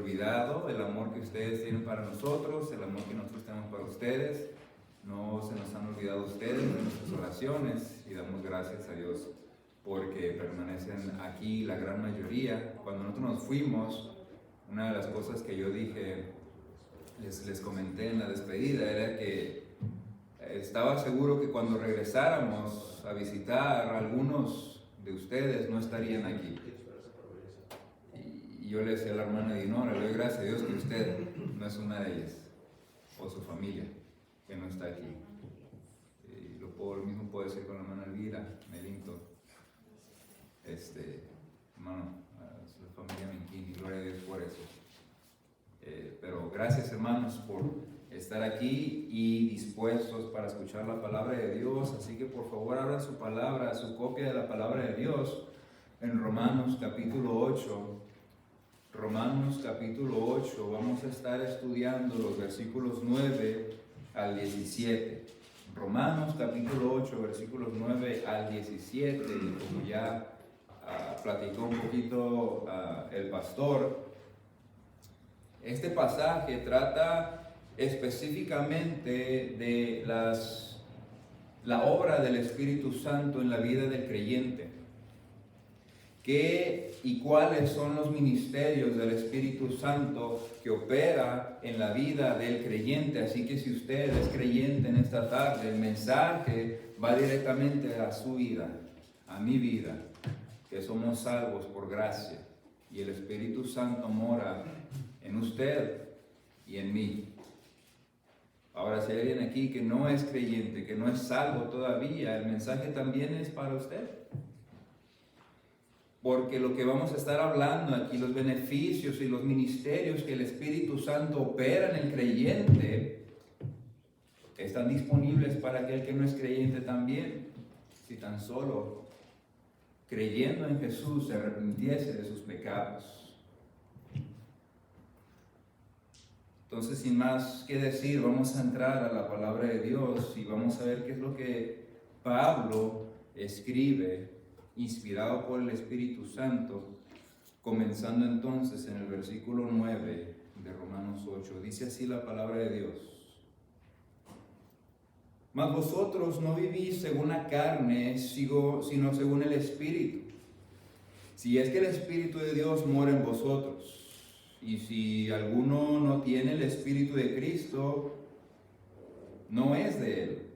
olvidado el amor que ustedes tienen para nosotros, el amor que nosotros tenemos para ustedes. No se nos han olvidado ustedes de nuestras oraciones y damos gracias a Dios porque permanecen aquí la gran mayoría. Cuando nosotros nos fuimos, una de las cosas que yo dije, les comenté en la despedida, era que estaba seguro que cuando regresáramos a visitar, algunos de ustedes no estarían aquí. Y yo le decía a la hermana Dinora, le doy gracias a Dios que usted no es una de ellas, o su familia, que no está aquí. Y lo mismo puedo decir con la hermana Elvira, Melinto, hermano, a su familia Menquini, gloria a Dios por eso. Pero gracias, hermanos, por estar aquí y dispuestos para escuchar la palabra de Dios. Así que por favor abran su palabra, su copia de la palabra de Dios en Romanos capítulo 8. Romanos capítulo 8, vamos a estar estudiando los versículos 9 al 17. Romanos capítulo 8, versículos 9 al 17, y como ya platicó un poquito el pastor, este pasaje trata específicamente de la obra del Espíritu Santo en la vida del creyente. ¿Qué y cuáles son los ministerios del Espíritu Santo que opera en la vida del creyente? Así que si usted es creyente en esta tarde, el mensaje va directamente a su vida, a mi vida, que somos salvos por gracia y el Espíritu Santo mora en usted y en mí. Ahora, si hay alguien aquí que no es creyente, que no es salvo todavía, el mensaje también es para usted. Porque lo que vamos a estar hablando aquí, los beneficios y los ministerios que el Espíritu Santo opera en el creyente, están disponibles para aquel que no es creyente también. Si tan solo creyendo en Jesús se arrepintiese de sus pecados. Entonces, sin más que decir, vamos a entrar a la palabra de Dios y vamos a ver qué es lo que Pablo escribe, inspirado por el Espíritu Santo, comenzando entonces en el versículo 9 de Romanos 8. Dice así la palabra de Dios: Mas vosotros no vivís según la carne, sino según el Espíritu. Si es que el Espíritu de Dios mora en vosotros. Y si alguno no tiene el Espíritu de Cristo, no es de él.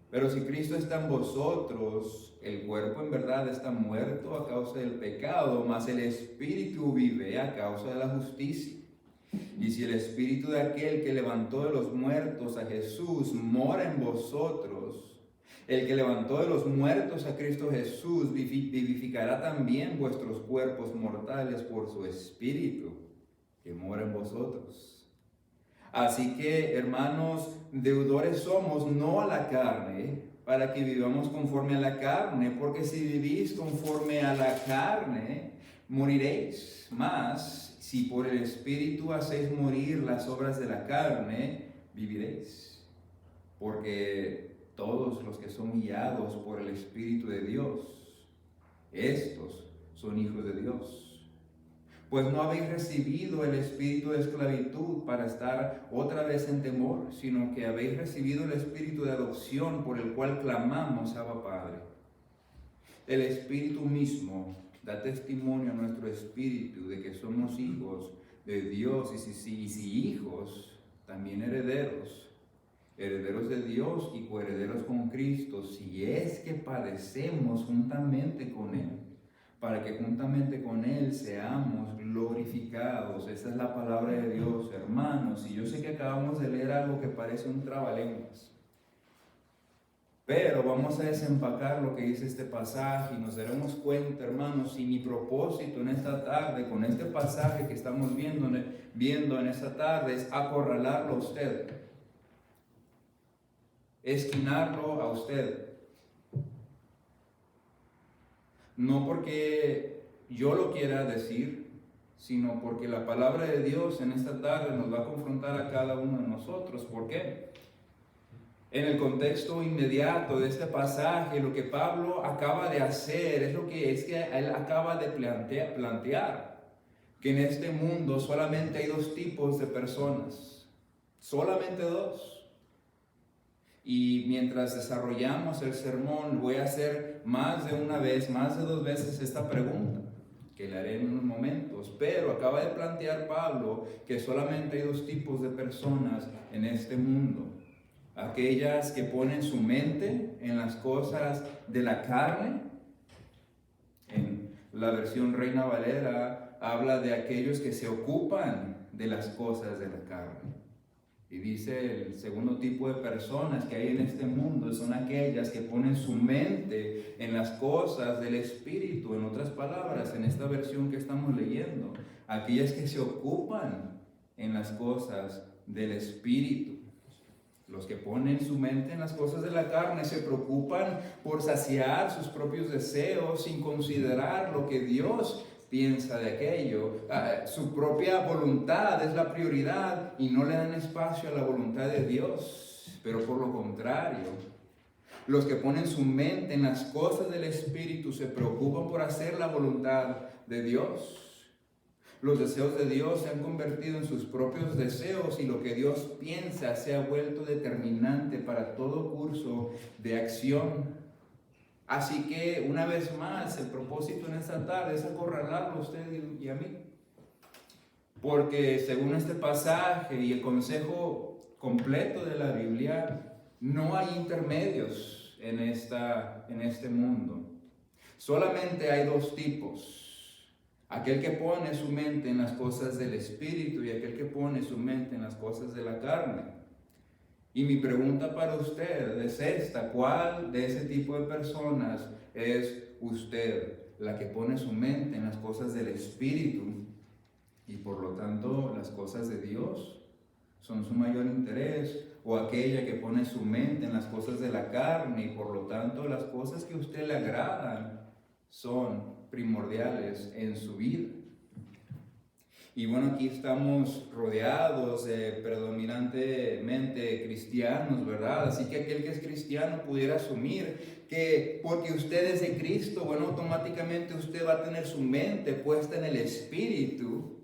Pero si Cristo está en vosotros, el cuerpo en verdad está muerto a causa del pecado, mas el Espíritu vive a causa de la justicia. Y si el Espíritu de aquel que levantó de los muertos a Jesús mora en vosotros, el que levantó de los muertos a Cristo Jesús vivificará también vuestros cuerpos mortales por su Espíritu que mora en vosotros. Así que, hermanos, deudores somos, no a la carne, para que vivamos conforme a la carne, porque si vivís conforme a la carne, moriréis. Mas, si por el Espíritu hacéis morir las obras de la carne, viviréis. Porque todos los que son guiados por el Espíritu de Dios, estos son hijos de Dios. Pues no habéis recibido el espíritu de esclavitud para estar otra vez en temor, sino que habéis recibido el espíritu de adopción por el cual clamamos, Abba Padre. El Espíritu mismo da testimonio a nuestro espíritu de que somos hijos de Dios y si hijos, también herederos de Dios y coherederos con Cristo, si es que padecemos juntamente con Él, para que juntamente con Él seamos glorificados. Esta es la palabra de Dios, hermanos. Y yo sé que acabamos de leer algo que parece un trabalenguas, pero vamos a desempacar lo que dice este pasaje y nos daremos cuenta, hermanos, si mi propósito en esta tarde, con este pasaje que estamos viendo en esta tarde, es acorralarlo a usted, esquinarlo a usted. No porque yo lo quiera decir, sino porque la palabra de Dios en esta tarde nos va a confrontar a cada uno de nosotros. ¿Por qué? En el contexto inmediato de este pasaje, lo que Pablo acaba de hacer es que él acaba de plantear. que en este mundo solamente hay dos tipos de personas, solamente dos. Y mientras desarrollamos el sermón, voy a hacer más de una vez, más de dos veces esta pregunta, que le haré en unos momentos. Pero acaba de plantear Pablo que solamente hay dos tipos de personas en este mundo. Aquellas que ponen su mente en las cosas de la carne. En la versión Reina Valera habla de aquellos que se ocupan de las cosas de la carne. Y dice el segundo tipo de personas que hay en este mundo son aquellas que ponen su mente en las cosas del Espíritu. En otras palabras, en esta versión que estamos leyendo, aquellas que se ocupan en las cosas del Espíritu. Los que ponen su mente en las cosas de la carne se preocupan por saciar sus propios deseos sin considerar lo que Dios piensa de aquello. Su propia voluntad es la prioridad y no le dan espacio a la voluntad de Dios. Pero por lo contrario, los que ponen su mente en las cosas del Espíritu se preocupan por hacer la voluntad de Dios. Los deseos de Dios se han convertido en sus propios deseos y lo que Dios piensa se ha vuelto determinante para todo curso de acción. Así que, una vez más, el propósito en esta tarde es acorralarlo a usted y a mí. Porque según este pasaje y el consejo completo de la Biblia, no hay intermedios en este mundo. Solamente hay dos tipos. Aquel que pone su mente en las cosas del Espíritu y aquel que pone su mente en las cosas de la carne. Y mi pregunta para usted es esta: ¿cuál de ese tipo de personas es usted? ¿La que pone su mente en las cosas del Espíritu y por lo tanto las cosas de Dios son su mayor interés? ¿O aquella que pone su mente en las cosas de la carne y por lo tanto las cosas que a usted le agradan son primordiales en su vida? Y bueno, aquí estamos rodeados de predominantemente cristianos, ¿verdad? Así que aquel que es cristiano pudiera asumir que porque usted es de Cristo, bueno, automáticamente usted va a tener su mente puesta en el Espíritu.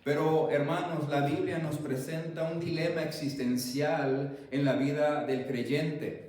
Pero hermanos, la Biblia nos presenta un dilema existencial en la vida del creyente.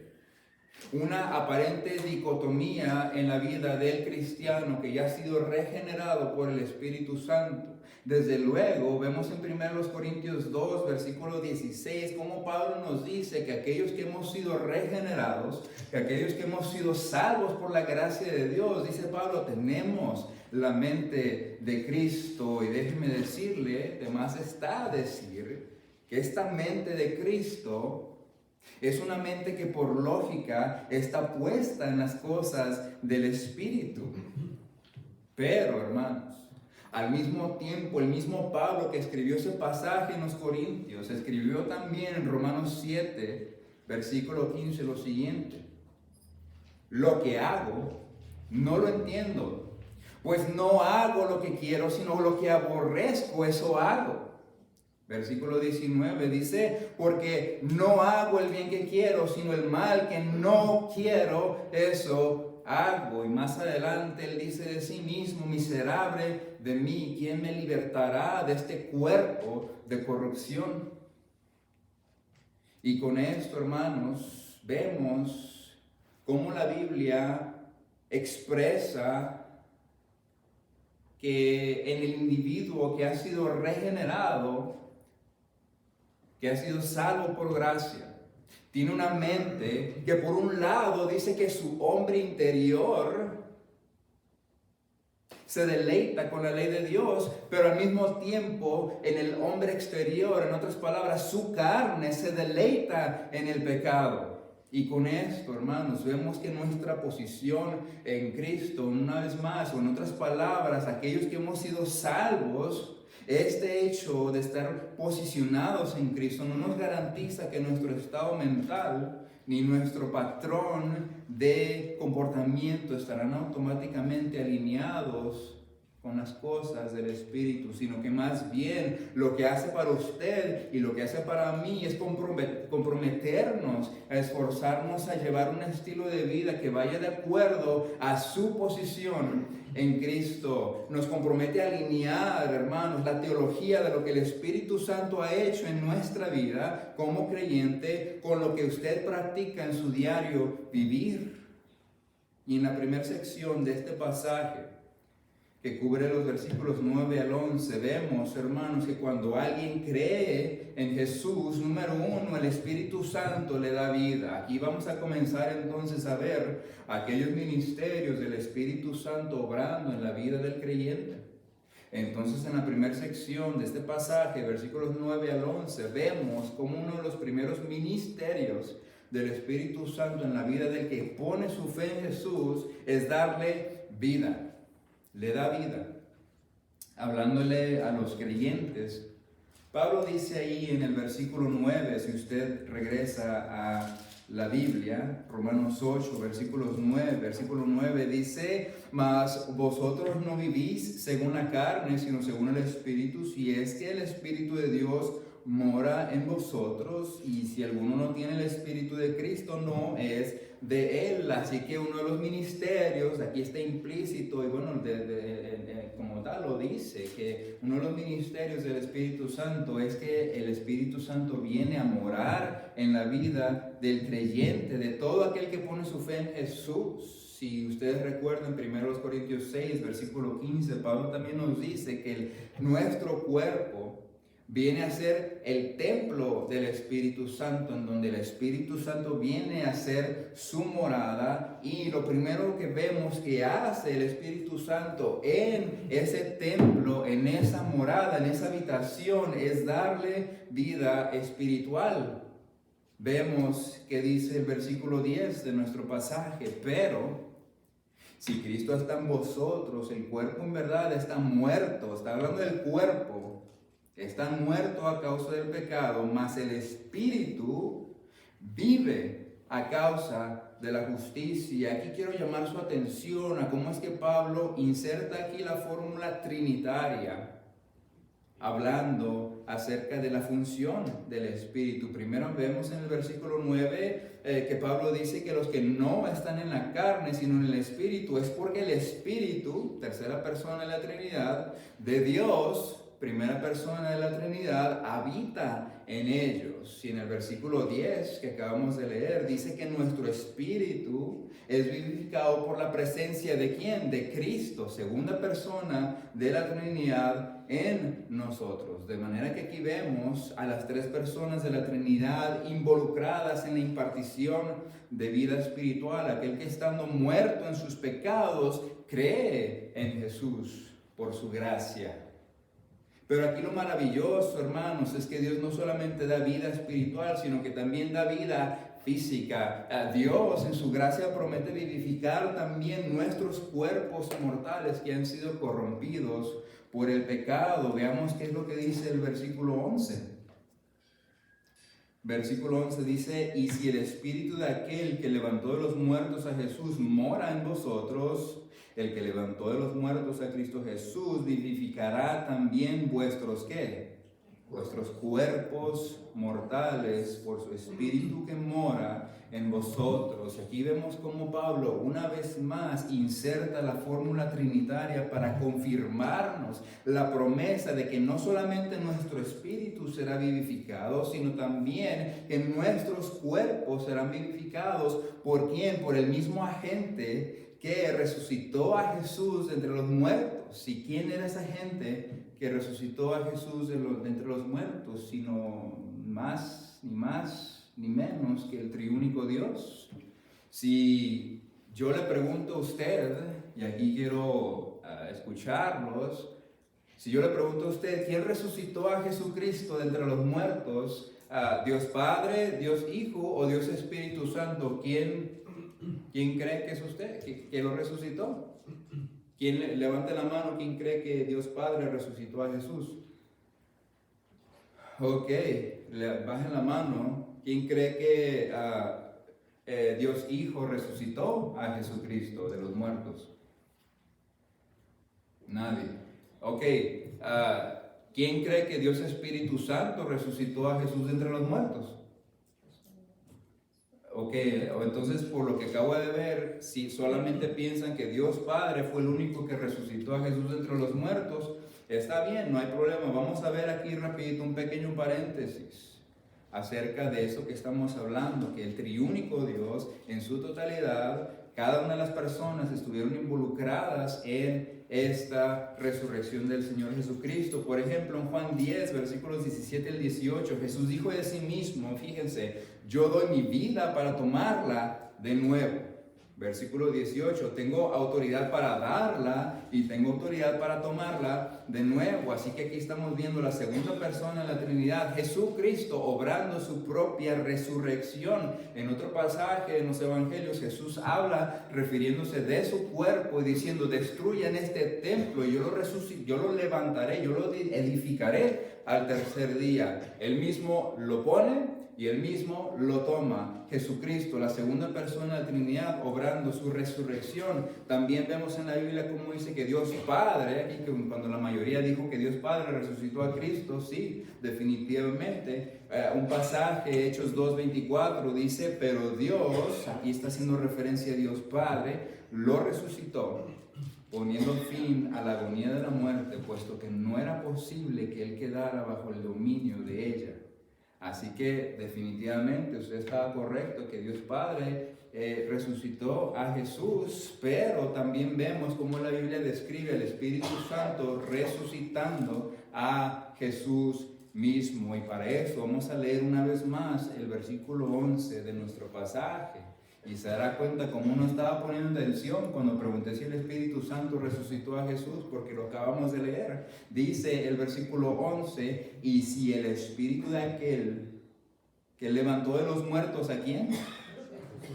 Una aparente dicotomía en la vida del cristiano que ya ha sido regenerado por el Espíritu Santo. Desde luego, vemos en 1 Corintios 2, versículo 16, cómo Pablo nos dice que aquellos que hemos sido regenerados, que aquellos que hemos sido salvos por la gracia de Dios, dice Pablo, tenemos la mente de Cristo. Y déjeme decirle, de más está decir, que esta mente de Cristo es una mente que por lógica está puesta en las cosas del Espíritu. Pero, hermanos, al mismo tiempo, el mismo Pablo que escribió ese pasaje en los Corintios, escribió también en Romanos 7, versículo 15, lo siguiente: lo que hago, no lo entiendo, pues no hago lo que quiero, sino lo que aborrezco, eso hago. Versículo 19 dice: porque no hago el bien que quiero, sino el mal que no quiero, eso hago. Y más adelante él dice de sí mismo: miserable de mí, ¿quién me libertará de este cuerpo de corrupción? Y con esto, hermanos, vemos cómo la Biblia expresa que en el individuo que ha sido regenerado, que ha sido salvo por gracia, tiene una mente que por un lado dice que su hombre interior se deleita con la ley de Dios, pero al mismo tiempo en el hombre exterior, en otras palabras, su carne se deleita en el pecado. Y con esto, hermanos, vemos que nuestra posición en Cristo, una vez más, o en otras palabras, aquellos que hemos sido salvos, este hecho de estar posicionados en Cristo no nos garantiza que nuestro estado mental ni nuestro patrón de comportamiento estarán automáticamente alineados con las cosas del Espíritu, sino que más bien lo que hace para usted y lo que hace para mí es comprometernos a esforzarnos a llevar un estilo de vida que vaya de acuerdo a su posición en Cristo. Nos compromete a alinear, hermanos, la teología de lo que el Espíritu Santo ha hecho en nuestra vida como creyente con lo que usted practica en su diario vivir. Y en la primera sección de este pasaje, que cubre los versículos 9 al 11, vemos, hermanos, que cuando alguien cree en Jesús, número uno, el Espíritu Santo le da vida. Aquí vamos a comenzar entonces a ver aquellos ministerios del Espíritu Santo obrando en la vida del creyente. Entonces, en la primera sección de este pasaje, versículos 9 al 11, vemos como uno de los primeros ministerios del Espíritu Santo en la vida del que pone su fe en Jesús es darle vida. Le da vida. Hablándole a los creyentes, Pablo dice ahí en el versículo 9, si usted regresa a la Biblia, Romanos 8, versículo 9 dice: mas vosotros no vivís según la carne, sino según el Espíritu, si es que el Espíritu de Dios mora en vosotros, y si alguno no tiene el Espíritu de Cristo, no es de él. Así que uno de los ministerios, aquí está implícito, y bueno, como tal lo dice, que uno de los ministerios del Espíritu Santo es que el Espíritu Santo viene a morar en la vida del creyente, de todo aquel que pone su fe en Jesús. Si ustedes recuerdan 1 Corintios 6, versículo 15, Pablo también nos dice que nuestro cuerpo viene a ser el templo del Espíritu Santo, en donde el Espíritu Santo viene a ser su morada, y lo primero que vemos que hace el Espíritu Santo en ese templo, en esa morada, en esa habitación, es darle vida espiritual. Vemos que dice el versículo 10 de nuestro pasaje: pero si Cristo está en vosotros, el cuerpo en verdad está muerto. Está hablando del cuerpo. Está muerto a causa del pecado, mas el Espíritu vive a causa de la justicia. Aquí quiero llamar su atención a cómo es que Pablo inserta aquí la fórmula trinitaria, hablando acerca de la función del Espíritu. Primero vemos en el versículo 9 que Pablo dice que los que no están en la carne, sino en el Espíritu, es porque el Espíritu, tercera persona de la Trinidad, de Dios, primera persona de la Trinidad, habita en ellos. Y en el versículo 10 que acabamos de leer, dice que nuestro espíritu es vivificado por la presencia ¿de quién? De Cristo, segunda persona de la Trinidad en nosotros. De manera que aquí vemos a las tres personas de la Trinidad involucradas en la impartición de vida espiritual. Aquel que estando muerto en sus pecados cree en Jesús por su gracia. Pero aquí lo maravilloso, hermanos, es que Dios no solamente da vida espiritual, sino que también da vida física. Dios en su gracia promete vivificar también nuestros cuerpos mortales que han sido corrompidos por el pecado. Veamos qué es lo que dice el versículo 11. Versículo 11 dice: y si el espíritu de aquel que levantó de los muertos a Jesús mora en vosotros, el que levantó de los muertos a Cristo Jesús vivificará también vuestros ¿qué? Vuestros cuerpos mortales por su espíritu que mora en vosotros. Y aquí vemos cómo Pablo una vez más inserta la fórmula trinitaria para confirmarnos la promesa de que no solamente nuestro espíritu será vivificado, sino también que nuestros cuerpos serán vivificados. ¿Por quién? Por el mismo agente que resucitó a Jesús de entre los muertos. ¿Y quién era esa gente que resucitó a Jesús de entre los muertos? Sino más ni menos que el triúnico Dios. Si yo le pregunto a usted, y aquí quiero escucharlos, si yo le pregunto a usted, ¿quién resucitó a Jesucristo de entre los muertos? ¿Dios Padre, Dios Hijo o Dios Espíritu Santo? ¿Quién cree que es usted, que lo resucitó? ¿Quién levante la mano? ¿Quién cree que Dios Padre resucitó a Jesús? Ok, bajen la mano. ¿Quién cree que Dios Hijo resucitó a Jesucristo de los muertos? Nadie. Ok, ¿quién cree que Dios Espíritu Santo resucitó a Jesús de entre los muertos? o entonces por lo que acabo de ver, si solamente piensan que Dios Padre fue el único que resucitó a Jesús entre los muertos, está bien, no hay problema. Vamos a ver aquí rapidito un pequeño paréntesis acerca de eso que estamos hablando, que el triúnico Dios en su totalidad, cada una de las personas estuvieron involucradas en esta resurrección del Señor Jesucristo. Por ejemplo, en Juan 10, versículos 17 al 18, Jesús dijo de sí mismo, fíjense, yo doy mi vida para tomarla de nuevo. Versículo 18, tengo autoridad para darla y tengo autoridad para tomarla de nuevo. Así que aquí estamos viendo la segunda persona de la Trinidad, Jesucristo, obrando su propia resurrección. En otro pasaje en los Evangelios, Jesús habla refiriéndose de su cuerpo y diciendo, destruyan este templo y yo lo levantaré, yo lo edificaré al tercer día. Él mismo lo pone y él mismo lo toma. Jesucristo, la segunda persona de la Trinidad, obrando su resurrección. También vemos en la Biblia cómo dice que Dios Padre, aquí que cuando la mayoría dijo que Dios Padre resucitó a Cristo, sí, definitivamente. Un pasaje, Hechos 2:24, dice, pero Dios, aquí está haciendo referencia a Dios Padre, lo resucitó, poniendo fin a la agonía de la muerte, puesto que no era posible que él quedara bajo el dominio de ella. Así que definitivamente usted estaba correcto que Dios Padre resucitó a Jesús, pero también vemos cómo la Biblia describe al Espíritu Santo resucitando a Jesús mismo. Y para eso vamos a leer una vez más el versículo 11 de nuestro pasaje. Y se dará cuenta cómo uno estaba poniendo atención cuando pregunté si el Espíritu Santo resucitó a Jesús, porque lo acabamos de leer. Dice el versículo 11, y si el Espíritu de aquel que levantó de los muertos, ¿a quién?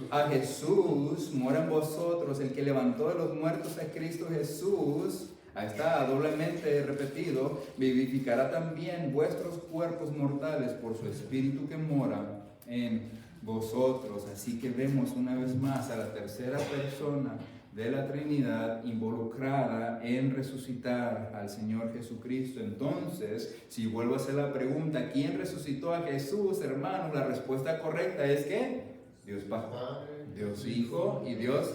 A Jesús, mora en vosotros, el que levantó de los muertos a Cristo Jesús, ahí está doblemente repetido, vivificará también vuestros cuerpos mortales por su Espíritu que mora en vosotros. Así que vemos una vez más a la tercera persona de la Trinidad involucrada en resucitar al Señor Jesucristo. Entonces, si vuelvo a hacer la pregunta, ¿quién resucitó a Jesús, hermanos? La respuesta correcta es que Dios Padre, Dios Hijo y Dios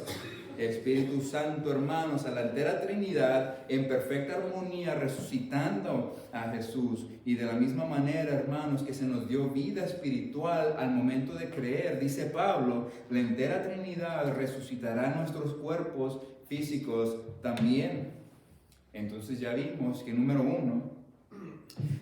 Espíritu Santo, hermanos, a la entera Trinidad en perfecta armonía resucitando a Jesús. Y de la misma manera, hermanos, que se nos dio vida espiritual al momento de creer, dice Pablo, la entera Trinidad resucitará nuestros cuerpos físicos también. Entonces ya vimos que número uno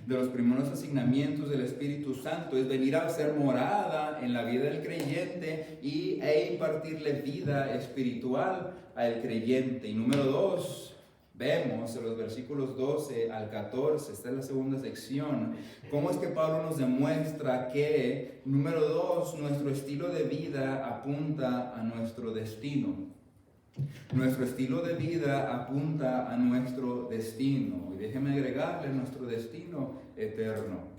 de los primeros asignamientos del Espíritu Santo es venir a ser morada en la vida del creyente e impartirle vida espiritual al creyente. Y número 2, vemos en los versículos 12 al 14, esta es la segunda sección, cómo es que Pablo nos demuestra que, número 2, nuestro estilo de vida apunta a nuestro destino. Nuestro estilo de vida apunta a nuestro destino. Y déjeme agregarle nuestro destino eterno.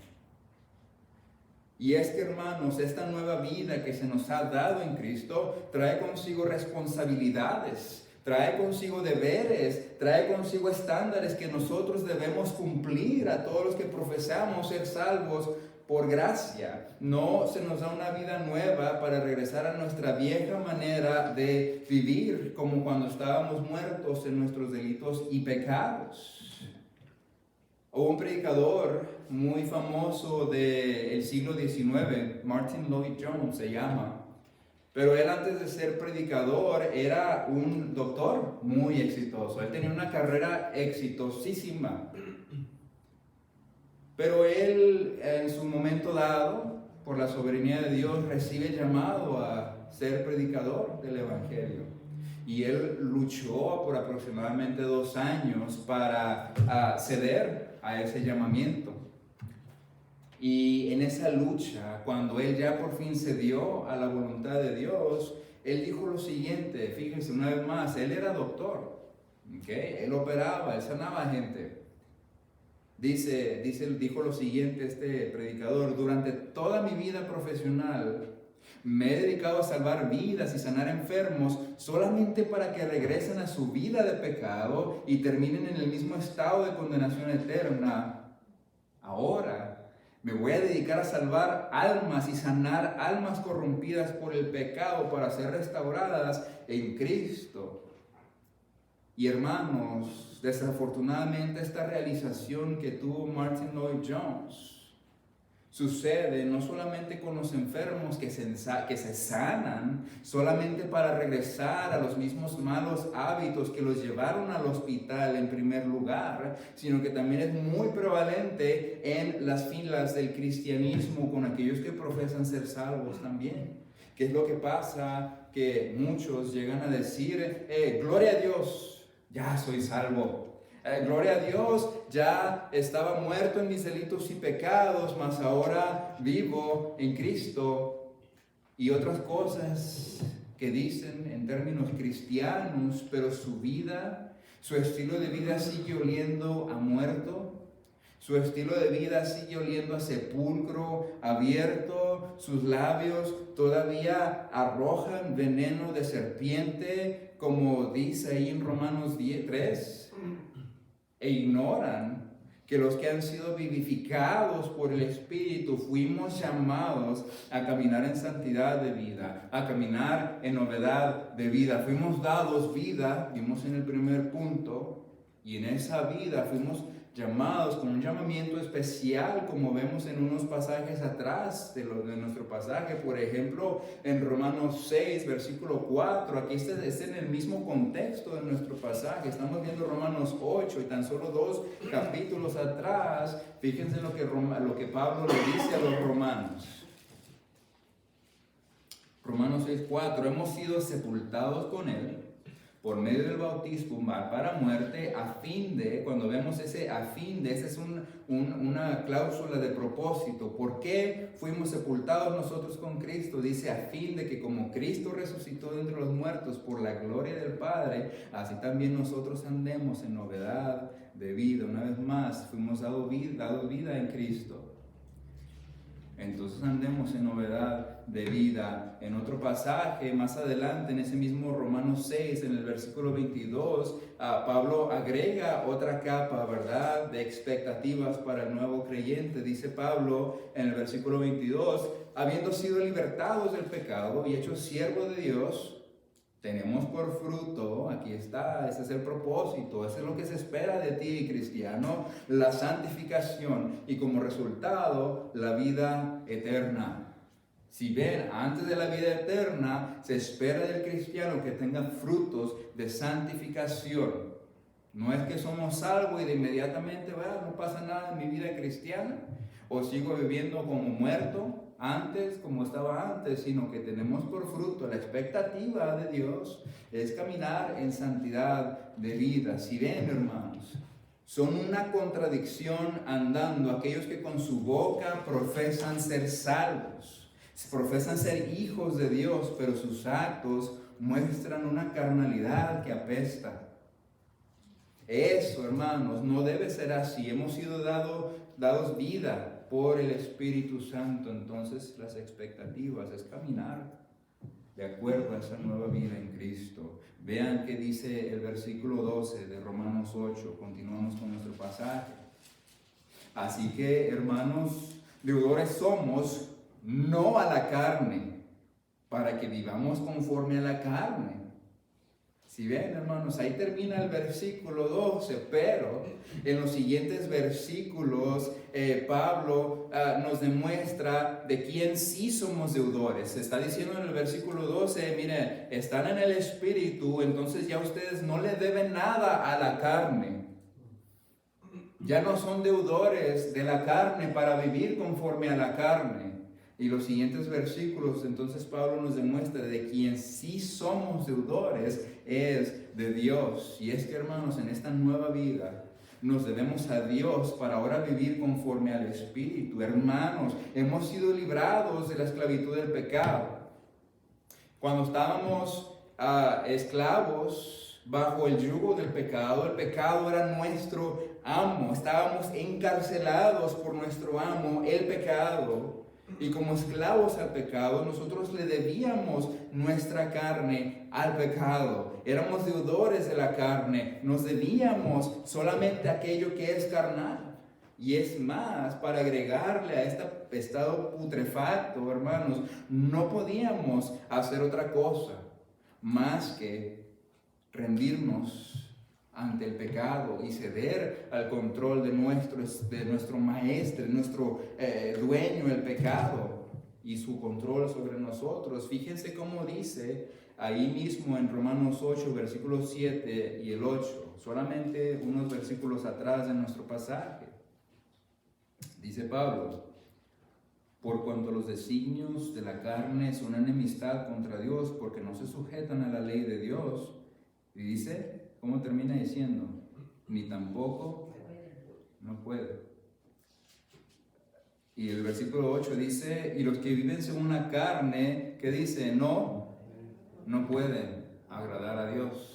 Y es que, hermanos, esta nueva vida que se nos ha dado en Cristo trae consigo responsabilidades, trae consigo deberes, trae consigo estándares que nosotros debemos cumplir a todos los que profesamos ser salvos por gracia. No se nos da una vida nueva para regresar a nuestra vieja manera de vivir, como cuando estábamos muertos en nuestros delitos y pecados. Hubo un predicador muy famoso del siglo XIX, Martin Lloyd-Jones se llama, pero él antes de ser predicador era un doctor muy exitoso. Él tenía una carrera exitosísima. Pero él, en su momento dado, por la soberanía de Dios, recibe el llamado a ser predicador del Evangelio. Y él luchó por aproximadamente 2 años para ceder a ese llamamiento. Y en esa lucha, cuando él ya por fin cedió a la voluntad de Dios, él dijo lo siguiente, fíjense una vez más, él era doctor, ¿okay? Él operaba, él sanaba gente. Dijo lo siguiente este predicador: durante toda mi vida profesional me he dedicado a salvar vidas y sanar enfermos solamente para que regresen a su vida de pecado y terminen en el mismo estado de condenación eterna. Ahora Me voy a dedicar a salvar almas y sanar almas corrompidas por el pecado para ser restauradas en Cristo. Y hermanos, desafortunadamente esta realización que tuvo Martin Lloyd Jones sucede no solamente con los enfermos que se sanan solamente para regresar a los mismos malos hábitos que los llevaron al hospital en primer lugar, sino que también es muy prevalente en las filas del cristianismo con aquellos que profesan ser salvos también. ¿Qué es lo que pasa? Que muchos llegan a decir, gloria a Dios, ya soy salvo. Gloria a Dios, ya estaba muerto en mis delitos y pecados, mas ahora vivo en Cristo. Y otras cosas que dicen en términos cristianos, pero su vida, su estilo de vida sigue oliendo a muerto. Su estilo de vida sigue oliendo a sepulcro abierto. Sus labios todavía arrojan veneno de serpiente, como dice ahí en Romanos 3. E ignoran que los que han sido vivificados por el Espíritu fuimos llamados a caminar en santidad de vida, a caminar en novedad de vida. Fuimos dados vida, vimos en el primer punto, y en esa vida fuimos llamados con un llamamiento especial, como vemos en unos pasajes atrás de nuestro pasaje. Por ejemplo, en Romanos 6, versículo 4, aquí está en el mismo contexto de nuestro pasaje. Estamos viendo Romanos 8 y tan solo 2 capítulos atrás, fíjense lo que Pablo le dice a los romanos. Romanos 6, 4, hemos sido sepultados con él por medio del bautismo para muerte, a fin de, cuando vemos ese a fin de, esa es una cláusula de propósito. ¿Por qué fuimos sepultados nosotros con Cristo? Dice a fin de que como Cristo resucitó de entre los muertos por la gloria del Padre, así también nosotros andemos en novedad de vida. Una vez más, fuimos dados vida en Cristo. Entonces andemos en novedad de vida. En otro pasaje más adelante, en ese mismo Romanos 6, en el versículo 22, Pablo agrega otra capa, ¿verdad?, de expectativas para el nuevo creyente. Dice Pablo en el versículo 22, habiendo sido libertados del pecado y hechos siervos de Dios, tenemos por fruto, aquí está, ese es el propósito, eso es lo que se espera de ti, cristiano, la santificación y como resultado la vida eterna. Si ven, antes de la vida eterna se espera del cristiano que tenga frutos de santificación. No es que somos salvos y de inmediatamente, no pasa nada en mi vida cristiana, o sigo viviendo como muerto antes, como estaba antes, sino que tenemos por fruto la expectativa de Dios es caminar en santidad de vida. Si ven, hermanos, son una contradicción andando aquellos que con su boca profesan ser salvos, profesan ser hijos de Dios, pero sus actos muestran una carnalidad que apesta. Eso, hermanos, no debe ser así. Hemos sido dados vida por el Espíritu Santo. Entonces las expectativas es caminar de acuerdo a esa nueva vida en Cristo. Vean qué dice el versículo 12 de Romanos 8. Continuamos con nuestro pasaje. Así que, hermanos, deudores somos, no a la carne, para que vivamos conforme a la carne. Si ven, hermanos, ahí termina el versículo 12, pero en los siguientes versículos Pablo nos demuestra de quién sí somos deudores. Se está diciendo en el versículo 12, miren, están en el Espíritu, entonces ya ustedes no le deben nada a la carne. Ya no son deudores de la carne para vivir conforme a la carne. Y los siguientes versículos, entonces Pablo nos demuestra de quien sí somos deudores es de Dios. Y es que, hermanos, en esta nueva vida nos debemos a Dios para ahora vivir conforme al Espíritu. Hermanos, hemos sido librados de la esclavitud del pecado. Cuando estábamos esclavos bajo el yugo del pecado, el pecado era nuestro amo. Estábamos encarcelados por nuestro amo, el pecado. Y como esclavos al pecado, nosotros le debíamos nuestra carne al pecado. Éramos deudores de la carne, nos debíamos solamente aquello que es carnal. Y es más, para agregarle a este estado putrefacto, hermanos, no podíamos hacer otra cosa más que rendirnos ante el pecado y ceder al control de nuestro maestro, nuestro dueño, el pecado, y su control sobre nosotros. Fíjense cómo dice ahí mismo en Romanos 8, versículos 7 y el 8, solamente unos versículos atrás de nuestro pasaje. Dice Pablo: por cuanto los designios de la carne son enemistad contra Dios, porque no se sujetan a la ley de Dios. Y dice, ¿cómo termina diciendo? Ni tampoco no puede. Y el versículo 8 dice, y los que viven según la carne, ¿qué dice? No pueden agradar a Dios.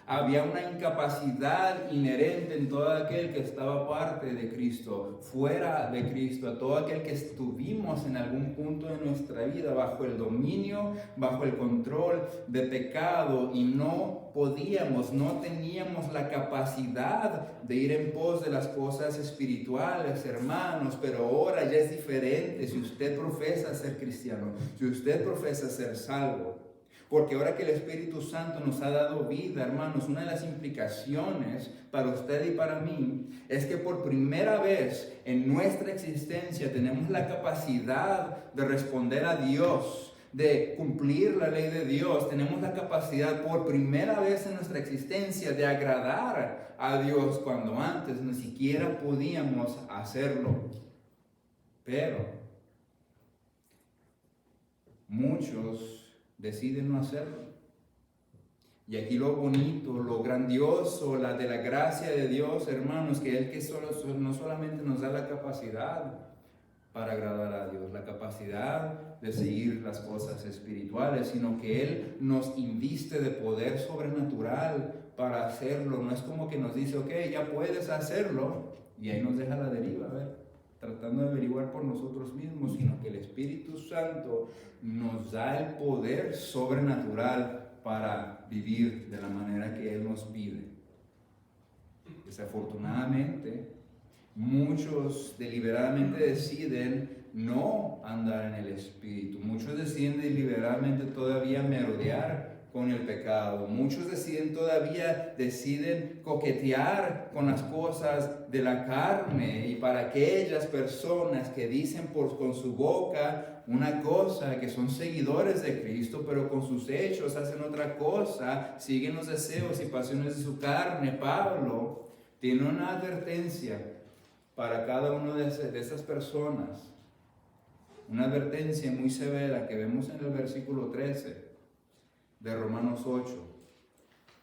Había una incapacidad inherente en todo aquel que estaba parte de Cristo, fuera de Cristo, a todo aquel que estuvimos en algún punto de nuestra vida bajo el dominio, bajo el control de pecado, y no podíamos, no teníamos la capacidad de ir en pos de las cosas espirituales, hermanos. Pero ahora ya es diferente. Si usted profesa ser cristiano, si usted profesa ser salvo, porque ahora que el Espíritu Santo nos ha dado vida, hermanos, una de las implicaciones para usted y para mí es que por primera vez en nuestra existencia tenemos la capacidad de responder a Dios, de cumplir la ley de Dios. Tenemos la capacidad por primera vez en nuestra existencia de agradar a Dios, cuando antes ni siquiera podíamos hacerlo. Pero muchos deciden no hacerlo. Y aquí lo bonito, lo grandioso, la de la gracia de Dios, hermanos, que Él no solamente nos da la capacidad para agradar a Dios, la capacidad de seguir las cosas espirituales, sino que Él nos inviste de poder sobrenatural para hacerlo. No es como que nos dice, ok, ya puedes hacerlo, y ahí nos deja la deriva, tratando de averiguar por nosotros mismos, sino que el Espíritu Santo nos da el poder sobrenatural para vivir de la manera que Él nos pide. Desafortunadamente, muchos deliberadamente deciden no andar en el Espíritu. Muchos deciden deliberadamente todavía merodear con el pecado. Muchos deciden coquetear con las cosas de la carne. Y para aquellas personas que dicen con su boca una cosa, que son seguidores de Cristo, pero con sus hechos hacen otra cosa, siguen los deseos y pasiones de su carne, Pablo tiene una advertencia para cada una de esas personas. Una advertencia muy severa que vemos en el versículo 13 de Romanos 8.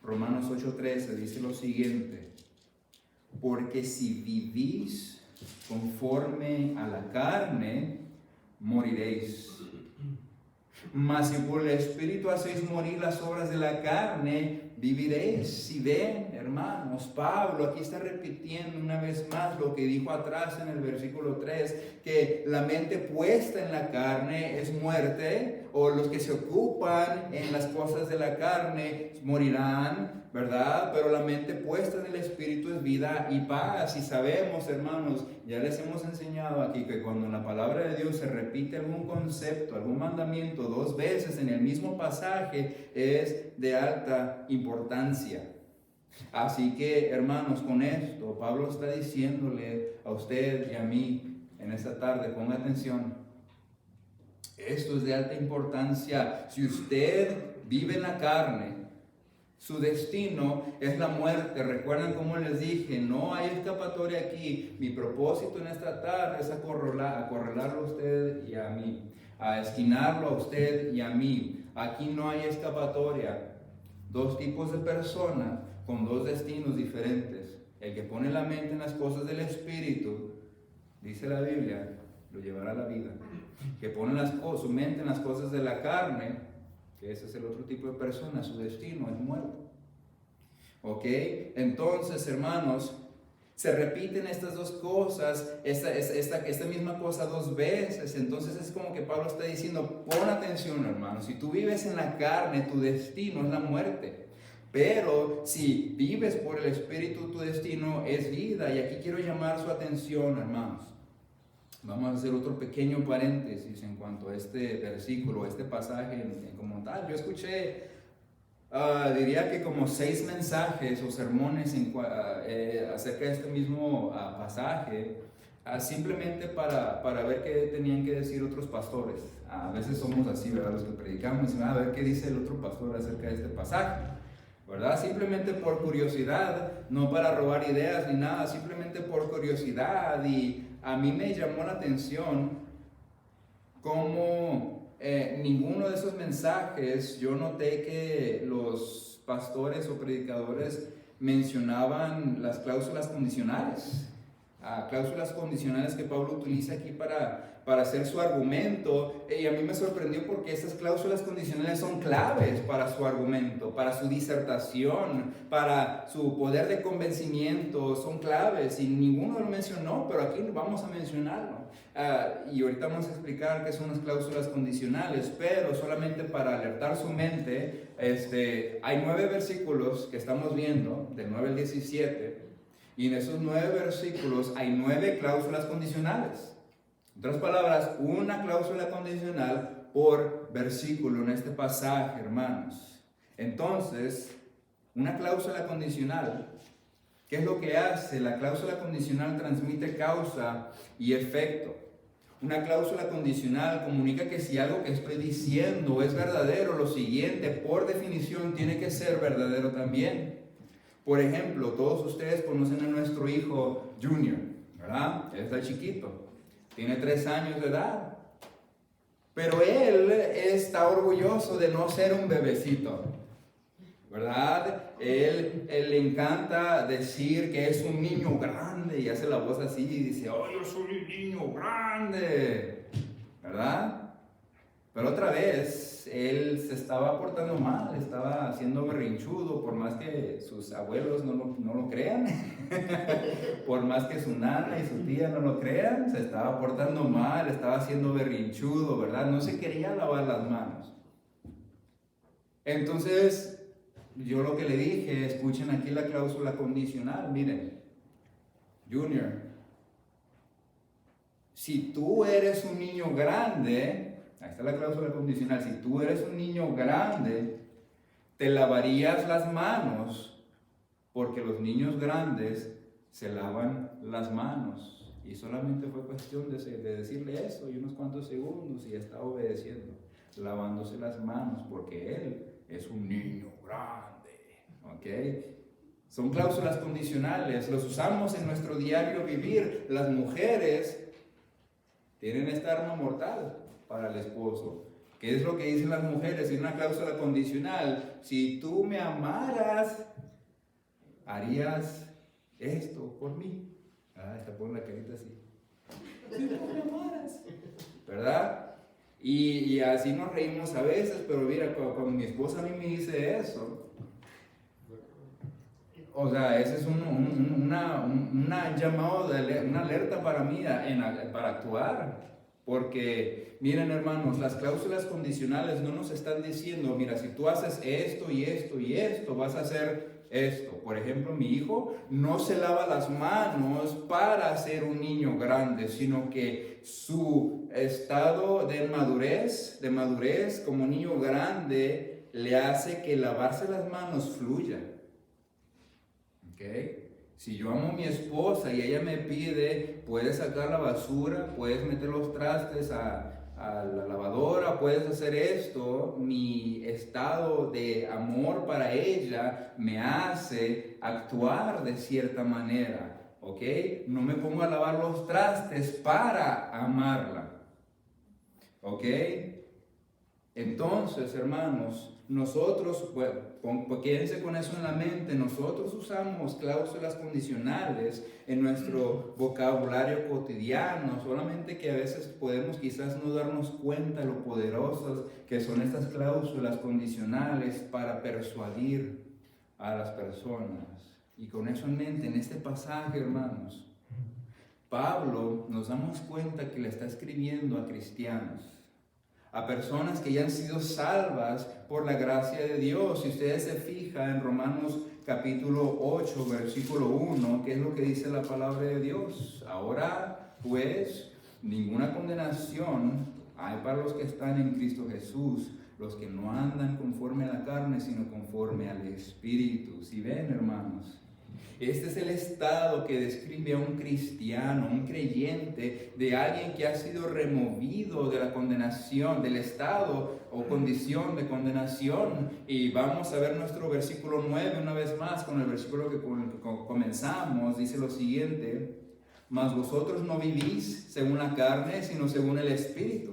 Romanos 8:13 dice lo siguiente: porque si vivís conforme a la carne, moriréis. Mas si por el Espíritu hacéis morir las obras de la carne, viviréis. Si ven, hermanos, Pablo aquí está repitiendo una vez más lo que dijo atrás en el versículo 3, que la mente puesta en la carne es muerte, o los que se ocupan en las cosas de la carne morirán, ¿verdad? Pero la mente puesta en el Espíritu es vida y paz. Y sabemos, hermanos, ya les hemos enseñado aquí que cuando en la palabra de Dios se repite algún concepto, algún mandamiento dos veces en el mismo pasaje, es de alta importancia. Así que, hermanos, con esto Pablo está diciéndole a usted y a mí en esta tarde, ponga atención, esto es de alta importancia. Si usted vive en la carne, su destino es la muerte. Recuerden cómo les dije, no hay escapatoria aquí. Mi propósito en esta tarde es acorralarlo a usted y a mí, a esquinarlo a usted y a mí. Aquí no hay escapatoria. Dos tipos de personas con dos destinos diferentes. El que pone la mente en las cosas del Espíritu, dice la Biblia, lo llevará a la vida. Que pone su mente en las cosas de la carne, que ese es el otro tipo de persona, su destino es muerte. ¿Ok? Entonces, hermanos, se repiten estas dos cosas, esta misma cosa dos veces. Entonces es como que Pablo está diciendo, pon atención, hermanos, si tú vives en la carne, tu destino es la muerte. Pero si vives por el Espíritu, tu destino es vida. Y aquí quiero llamar su atención, hermanos. Vamos a hacer otro pequeño paréntesis en cuanto a este versículo, este pasaje como tal. Yo escuché, diría que como 6 mensajes o sermones acerca de este mismo pasaje, simplemente para ver qué tenían que decir otros pastores. A veces somos así, ¿verdad? Los que predicamos, a ver qué dice el otro pastor acerca de este pasaje, ¿verdad? Simplemente por curiosidad, no para robar ideas ni nada, simplemente por curiosidad. Y a mí me llamó la atención cómo ninguno de esos mensajes yo noté que los pastores o predicadores mencionaban las cláusulas condicionales. Cláusulas condicionales que Pablo utiliza aquí para hacer su argumento, y a mí me sorprendió porque estas cláusulas condicionales son claves para su argumento, para su disertación, para su poder de convencimiento, son claves y ninguno lo mencionó, pero aquí vamos a mencionarlo. Y ahorita vamos a explicar qué son las cláusulas condicionales, pero solamente para alertar su mente, hay 9 versículos que estamos viendo, del 9 al 17, y en esos 9 versículos hay 9 cláusulas condicionales. En otras palabras, una cláusula condicional por versículo en este pasaje, hermanos. Entonces, una cláusula condicional, ¿qué es lo que hace? La cláusula condicional transmite causa y efecto. Una cláusula condicional comunica que si algo que estoy diciendo es verdadero, lo siguiente, por definición, tiene que ser verdadero también. Por ejemplo, todos ustedes conocen a nuestro hijo Junior, ¿verdad? Él está chiquito, tiene 3 años de edad, pero él está orgulloso de no ser un bebecito, ¿verdad? Él le encanta decir que es un niño grande y hace la voz así y dice, oh, yo soy un niño grande, ¿verdad? Pero otra vez, él se estaba portando mal, estaba haciendo berrinchudo, por más que sus abuelos no lo crean, por más que su nana y su tía no lo crean, se estaba portando mal, estaba haciendo berrinchudo, ¿verdad? No se quería lavar las manos. Entonces, yo lo que le dije, escuchen aquí la cláusula condicional, miren, Junior, si tú eres un niño grande, ahí está la cláusula condicional, si tú eres un niño grande, te lavarías las manos, porque los niños grandes se lavan las manos. Y solamente fue cuestión de decirle eso y unos cuantos segundos y está obedeciendo, lavándose las manos, porque él es un niño grande, ¿ok? Son cláusulas condicionales, los usamos en nuestro diario vivir. Las mujeres tienen esta arma mortal para el esposo. ¿Qué es lo que dicen las mujeres? Es una cláusula condicional. Si tú me amaras, harías esto por mí. Está poniendo la carita así. Si tú me amaras, ¿verdad? Y así nos reímos a veces, pero mira, cuando mi esposa a mí me dice eso, o sea, ese es una llamado, una alerta para mí para actuar. Porque, miren hermanos, las cláusulas condicionales no nos están diciendo, mira, si tú haces esto y esto y esto, vas a hacer esto. Por ejemplo, mi hijo no se lava las manos para ser un niño grande, sino que su estado de madurez como niño grande le hace que lavarse las manos fluya. ¿Okay? Si yo amo a mi esposa y ella me pide, puedes sacar la basura, puedes meter los trastes a la lavadora, puedes hacer esto, mi estado de amor para ella me hace actuar de cierta manera, ¿ok? No me pongo a lavar los trastes para amarla, ¿ok? Entonces, hermanos, nosotros, quédense con eso en la mente, nosotros usamos cláusulas condicionales en nuestro vocabulario cotidiano, solamente que a veces podemos quizás no darnos cuenta de lo poderosas que son estas cláusulas condicionales para persuadir a las personas. Y con eso en mente, en este pasaje, hermanos, Pablo nos damos cuenta que le está escribiendo a cristianos, a personas que ya han sido salvas por la gracia de Dios. Si ustedes se fijan en Romanos capítulo 8, versículo 1, ¿qué es lo que dice la palabra de Dios? Ahora, pues, ninguna condenación hay para los que están en Cristo Jesús, los que no andan conforme a la carne, sino conforme al Espíritu. ¿Sí ven, hermanos? Este es el estado que describe a un cristiano, un creyente, de alguien que ha sido removido de la condenación, del estado o condición de condenación. Y vamos a ver nuestro versículo 9 una vez más, con el versículo que comenzamos. Dice lo siguiente: mas vosotros no vivís según la carne, sino según el Espíritu.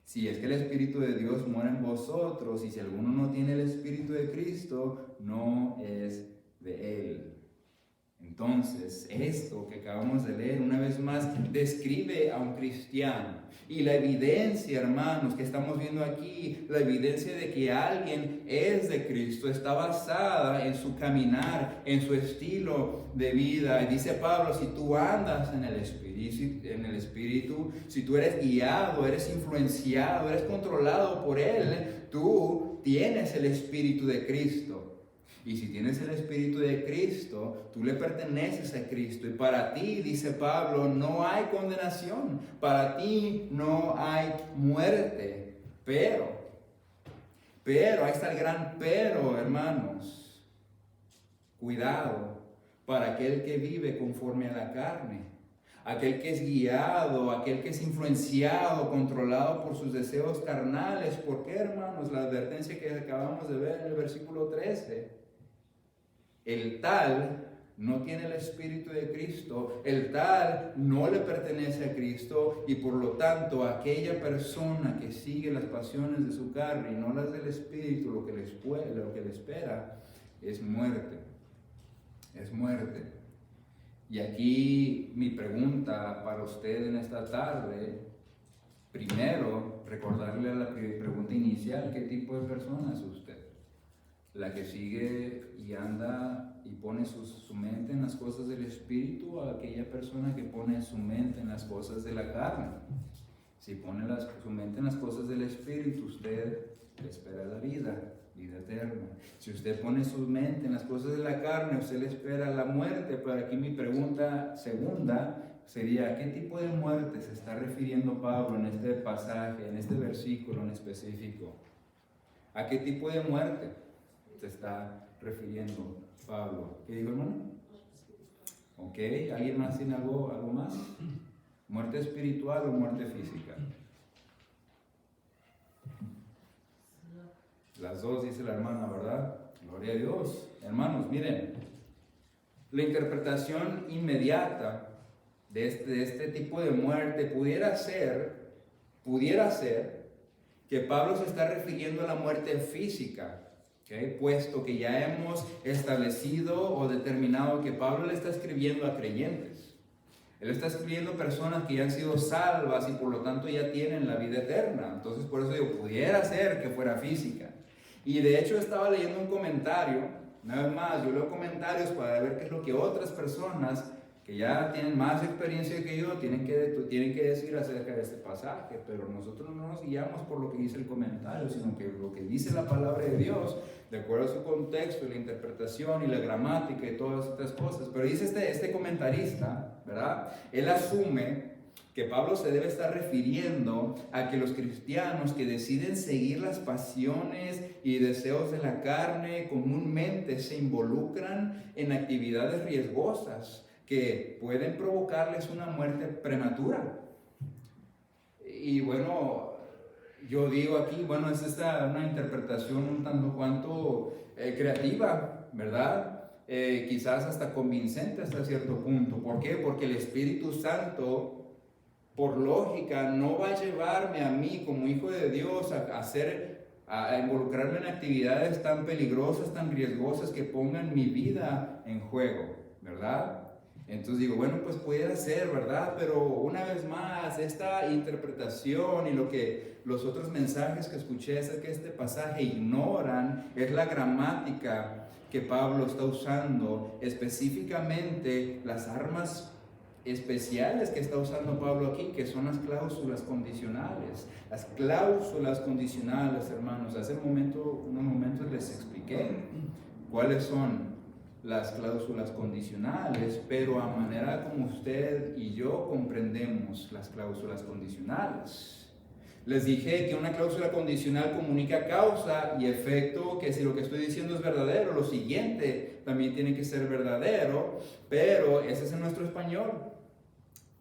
Si es que el Espíritu de Dios mora en vosotros, y si alguno no tiene el Espíritu de Cristo, no es de Él. Entonces, esto que acabamos de leer una vez más describe a un cristiano. Y la evidencia, hermanos, que estamos viendo aquí, la evidencia de que alguien es de Cristo, está basada en su caminar, en su estilo de vida. Y dice Pablo, si tú andas en el Espíritu, si tú eres guiado, eres influenciado, eres controlado por Él, tú tienes el Espíritu de Cristo. Y si tienes el Espíritu de Cristo, tú le perteneces a Cristo. Y para ti, dice Pablo, no hay condenación. Para ti no hay muerte. Pero, ahí está el gran pero, hermanos. Cuidado para aquel que vive conforme a la carne. Aquel que es guiado, aquel que es influenciado, controlado por sus deseos carnales. ¿Por qué, hermanos? La advertencia que acabamos de ver en el versículo 13. El tal no tiene el Espíritu de Cristo, el tal no le pertenece a Cristo, y por lo tanto aquella persona que sigue las pasiones de su carne y no las del Espíritu, lo que le espera es muerte. Es muerte. Y aquí mi pregunta para usted en esta tarde, primero, recordarle a la pregunta inicial: ¿qué tipo de persona es usted? ¿La que sigue y anda y pone su mente en las cosas del Espíritu, o aquella persona que pone su mente en las cosas de la carne? Si pone su mente en las cosas del Espíritu, usted le espera la vida eterna. Si usted pone su mente en las cosas de la carne, usted le espera la muerte. Pero aquí mi pregunta segunda sería: ¿a qué tipo de muerte se está refiriendo Pablo en este pasaje, en este versículo en específico? ¿A qué tipo de muerte se está refiriendo Pablo? ¿Qué dijo, hermano? Ok, ¿alguien más tiene algo más? ¿Muerte espiritual o muerte física? Las dos, dice la hermana, ¿verdad? Gloria a Dios. Hermanos, miren, la interpretación inmediata de este tipo de muerte pudiera ser que Pablo se está refiriendo a la muerte física. Okay, puesto que ya hemos establecido o determinado que Pablo le está escribiendo a creyentes. Él está escribiendo a personas que ya han sido salvas y por lo tanto ya tienen la vida eterna. Entonces por eso digo, pudiera ser que fuera física. Y de hecho estaba leyendo un comentario, una vez más, yo leo comentarios para ver qué es lo que otras personas que ya tienen más experiencia que yo tienen que decir acerca de este pasaje. Pero nosotros no nos guiamos por lo que dice el comentario, sino que lo que dice la palabra de Dios, de acuerdo a su contexto, la interpretación y la gramática y todas estas cosas. Pero dice este comentarista, ¿verdad? Él asume que Pablo se debe estar refiriendo a que los cristianos que deciden seguir las pasiones y deseos de la carne comúnmente se involucran en actividades riesgosas que pueden provocarles una muerte prematura. Y bueno, yo digo aquí, bueno, es una interpretación un tanto cuanto creativa, ¿verdad? Quizás hasta convincente hasta cierto punto. ¿Por qué? Porque el Espíritu Santo, por lógica, no va a llevarme a mí como hijo de Dios a involucrarme en actividades tan peligrosas, tan riesgosas que pongan mi vida en juego, ¿verdad? Entonces digo, bueno, pues pudiera ser, ¿verdad? Pero una vez más, esta interpretación y lo que los otros mensajes que escuché acerca de este pasaje ignoran es la gramática que Pablo está usando, específicamente las armas especiales que está usando Pablo aquí, que son las cláusulas condicionales. Las cláusulas condicionales, hermanos, hace unos momentos les expliqué cuáles son las cláusulas condicionales, pero a manera como usted y yo comprendemos las cláusulas condicionales. Les dije que una cláusula condicional comunica causa y efecto, que si lo que estoy diciendo es verdadero, lo siguiente también tiene que ser verdadero, pero ese es en nuestro español.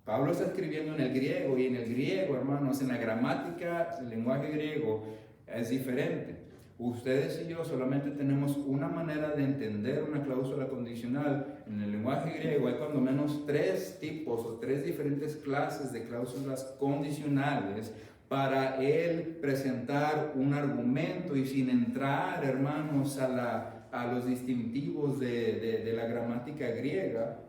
Pablo está escribiendo en el griego, y en el griego, hermanos, en la gramática, el lenguaje griego es diferente. Ustedes y yo solamente tenemos una manera de entender una cláusula condicional. En el lenguaje griego hay cuando menos 3 tipos o 3 diferentes clases de cláusulas condicionales para él presentar un argumento, y sin entrar, hermanos, a los distintivos de la gramática griega,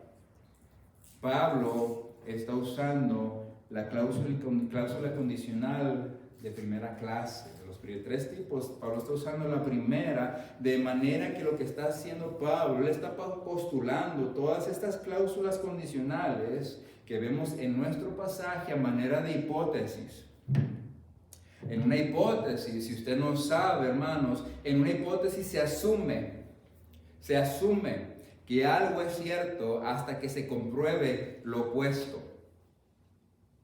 Pablo está usando la cláusula condicional de primera clase. De los 3 tipos, Pablo está usando la primera, de manera que lo que está haciendo Pablo, él está postulando todas estas cláusulas condicionales que vemos en nuestro pasaje a manera de hipótesis. En una hipótesis, si usted no sabe, hermanos, en una hipótesis se asume que algo es cierto hasta que se compruebe lo opuesto.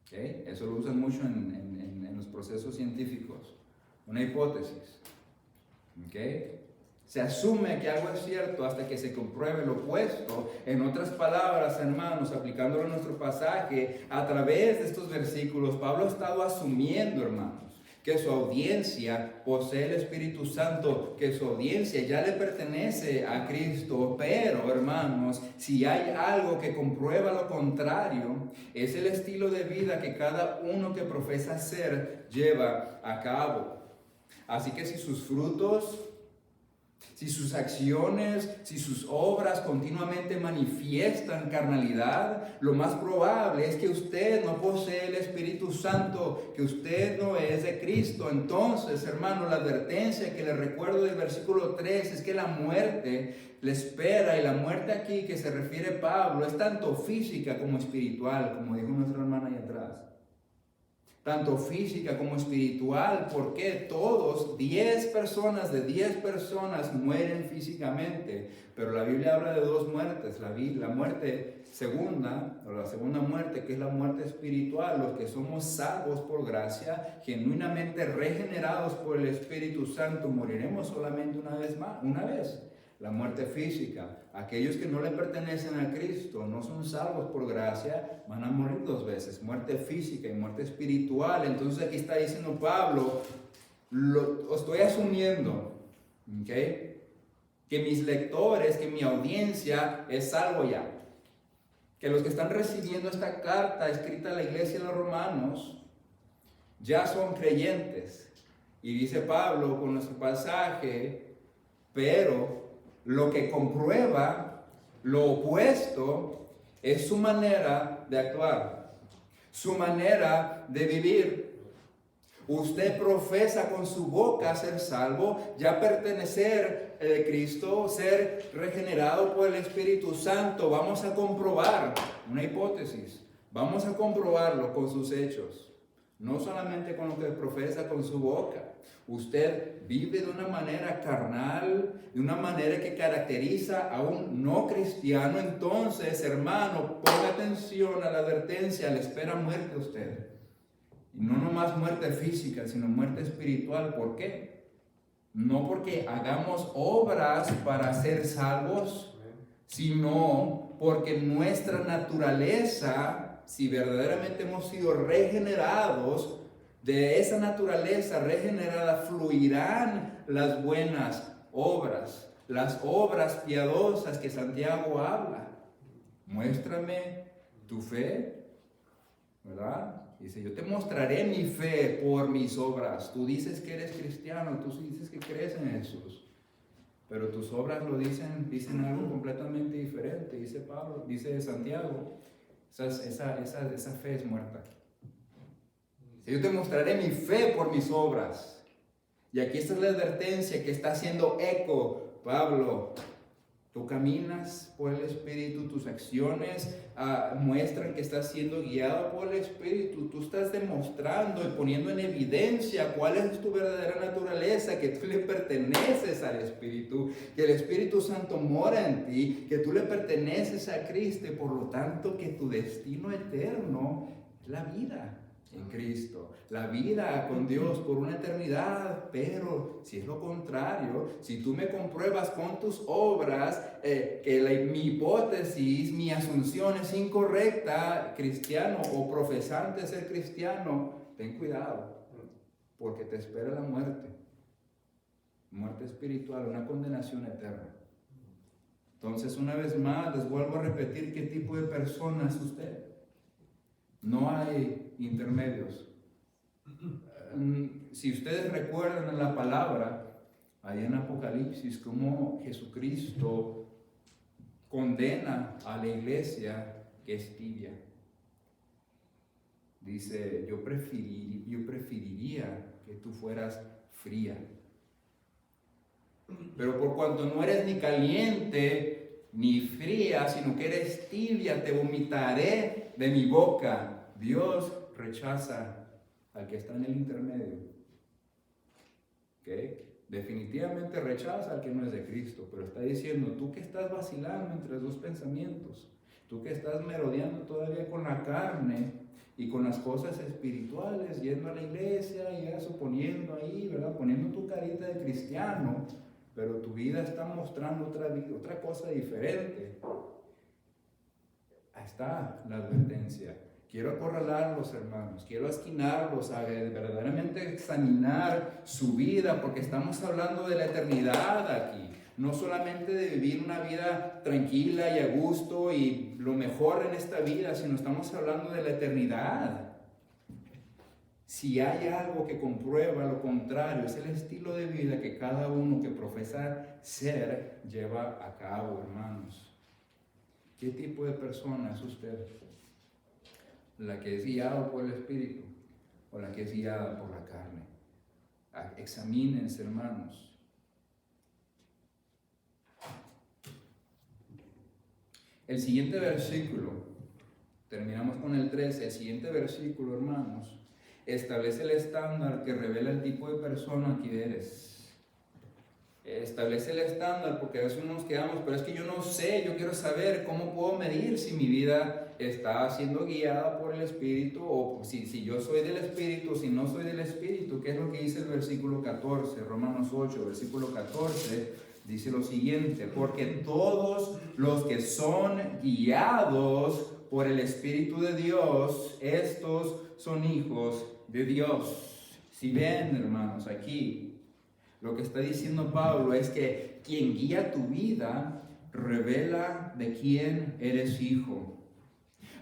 ¿Okay? Eso lo usan mucho en los procesos científicos. Una hipótesis. ¿Okay? Se asume que algo es cierto hasta que se compruebe lo opuesto. En otras palabras, hermanos, aplicándolo a nuestro pasaje, a través de estos versículos, Pablo ha estado asumiendo, hermanos, que su audiencia posee el Espíritu Santo, que su audiencia ya le pertenece a Cristo. Pero, hermanos, si hay algo que comprueba lo contrario, es el estilo de vida que cada uno que profesa ser lleva a cabo. Así que si sus frutos, si sus acciones, si sus obras continuamente manifiestan carnalidad, lo más probable es que usted no posee el Espíritu Santo, que usted no es de Cristo. Entonces, hermano, la advertencia que le recuerdo del versículo 3 es que la muerte le espera, y la muerte aquí que se refiere Pablo es tanto física como espiritual, como dijo nuestra hermana ahí atrás. Tanto física como espiritual, porque todos, 10 personas de 10 personas mueren físicamente, pero la Biblia habla de 2 muertes, la muerte segunda, o la segunda muerte, que es la muerte espiritual, los que somos salvos por gracia, genuinamente regenerados por el Espíritu Santo, moriremos solamente una vez. La muerte física, aquellos que no le pertenecen a Cristo, no son salvos por gracia, van a morir 2 veces, muerte física y muerte espiritual. Entonces aquí está diciendo Pablo, lo estoy asumiendo, ¿okay? Que mis lectores, que mi audiencia es salvo ya, que los que están recibiendo esta carta escrita a la iglesia de los romanos ya son creyentes. Y dice Pablo con nuestro pasaje, pero lo que comprueba lo opuesto es su manera de actuar, su manera de vivir. Usted profesa con su boca ser salvo, ya pertenecer a Cristo, ser regenerado por el Espíritu Santo. Vamos a comprobar, una hipótesis, vamos a comprobarlo con sus hechos, no solamente con lo que profesa con su boca. Usted vive de una manera carnal, de una manera que caracteriza a un no cristiano. Entonces, hermano, ponga atención a la advertencia, le espera muerte a usted. Y no nomás muerte física, sino muerte espiritual. ¿Por qué? No porque hagamos obras para ser salvos, sino porque nuestra naturaleza, si verdaderamente hemos sido regenerados, de esa naturaleza regenerada fluirán las buenas obras, las obras piadosas que Santiago habla. Muéstrame tu fe, ¿verdad? Dice, yo te mostraré mi fe por mis obras. Tú dices que eres cristiano, tú dices que crees en Jesús, pero tus obras lo dicen algo completamente diferente. Dice Pablo, dice Santiago, esa fe es muerta. Yo te mostraré mi fe por mis obras. Y aquí está la advertencia que está haciendo eco Pablo Tú caminas por el Espíritu, tus acciones muestran que estás siendo guiado por el Espíritu. Tú estás demostrando y poniendo en evidencia cuál es tu verdadera naturaleza, que tú le perteneces al Espíritu, que el Espíritu Santo mora en ti, que tú le perteneces a Cristo y por lo tanto que tu destino eterno es la vida en Cristo, la vida con Dios por una eternidad. Pero si es lo contrario, si tú me compruebas con tus obras que mi hipótesis, mi asunción es incorrecta, cristiano o profesante ser cristiano, ten cuidado, porque te espera la muerte espiritual, una condenación eterna. Entonces, una vez más, les vuelvo a repetir qué tipo de persona es usted. No hay intermedios. Si ustedes recuerdan en la palabra, ahí en Apocalipsis, cómo Jesucristo condena a la iglesia que es tibia. Dice, yo preferiría que tú fueras fría. Pero por cuanto no eres ni caliente ni fría, sino que eres tibia, te vomitaré de mi boca. Dios rechaza al que está en el intermedio. Definitivamente rechaza al que no es de Cristo, pero está diciendo, tú que estás vacilando entre dos pensamientos, tú que estás merodeando todavía con la carne y con las cosas espirituales, yendo a la iglesia y eso, poniendo ahí, ¿verdad? Poniendo tu carita de cristiano, pero tu vida está mostrando otra cosa diferente. Ahí está la advertencia. Quiero acorralarlos, hermanos, quiero esquinarlos a verdaderamente examinar su vida, porque estamos hablando de la eternidad aquí. No solamente de vivir una vida tranquila y a gusto y lo mejor en esta vida, sino estamos hablando de la eternidad. Si hay algo que comprueba lo contrario, es el estilo de vida que cada uno que profesa ser lleva a cabo, hermanos. ¿Qué tipo de persona es usted? ¿La que es guiada por el Espíritu o la que es guiada por la carne? Examínense, hermanos. El siguiente versículo, terminamos con el 13, el siguiente versículo, hermanos, establece el estándar que revela el tipo de persona que eres. Establece el estándar, porque a veces nos quedamos, pero es que yo no sé, yo quiero saber cómo puedo medir si mi vida está siendo guiada por el Espíritu, o si yo soy del Espíritu, si no soy del Espíritu. ¿Qué es lo que dice el versículo 14? Romanos 8, versículo 14, dice lo siguiente: porque todos los que son guiados por el Espíritu de Dios, estos son hijos de Dios. Si ven, hermanos, aquí lo que está diciendo Pablo es que quien guía tu vida revela de quién eres hijo.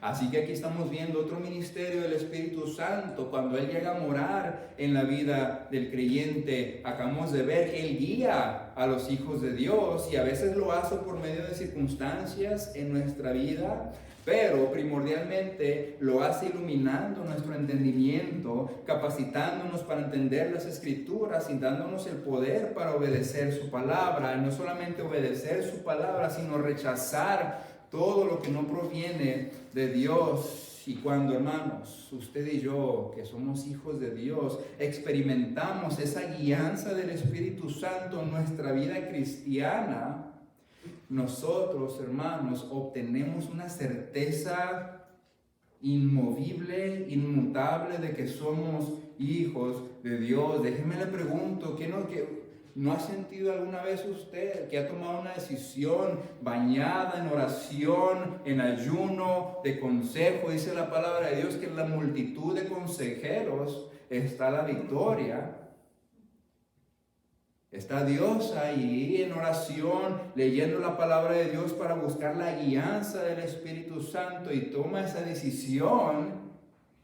Así que aquí estamos viendo otro ministerio del Espíritu Santo. Cuando Él llega a morar en la vida del creyente, acabamos de ver que Él guía a los hijos de Dios, y a veces lo hace por medio de circunstancias en nuestra vida, pero primordialmente lo hace iluminando nuestro entendimiento, capacitándonos para entender las Escrituras y dándonos el poder para obedecer su palabra. Y no solamente obedecer su palabra, sino rechazar todo lo que no proviene de Dios. Y cuando, hermanos, usted y yo, que somos hijos de Dios, experimentamos esa guianza del Espíritu Santo en nuestra vida cristiana, nosotros, hermanos, obtenemos una certeza inmovible, inmutable de que somos hijos de Dios. Déjeme le pregunto, ¿no ha sentido alguna vez usted que ha tomado una decisión bañada en oración, en ayuno, de consejo? Dice la palabra de Dios que en la multitud de consejeros está la victoria. Está Dios ahí en oración, leyendo la palabra de Dios para buscar la guianza del Espíritu Santo, y toma esa decisión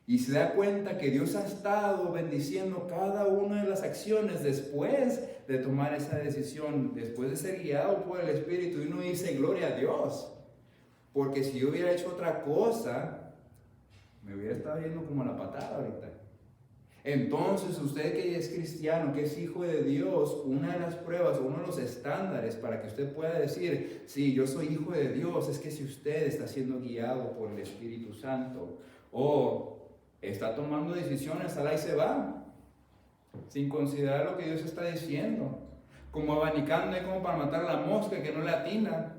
y se da cuenta que Dios ha estado bendiciendo cada una de las acciones después de tomar esa decisión, después de ser guiado por el Espíritu. Y uno dice, gloria a Dios, porque si yo hubiera hecho otra cosa, me hubiera estado yendo como la patada ahorita. Entonces, usted que es cristiano, que es hijo de Dios, una de las pruebas, uno de los estándares para que usted pueda decir, sí, yo soy hijo de Dios, es que si usted está siendo guiado por el Espíritu Santo o está tomando decisiones, al ahí se va, sin considerar lo que Dios está diciendo, como abanicando y como para matar a la mosca que no le atina.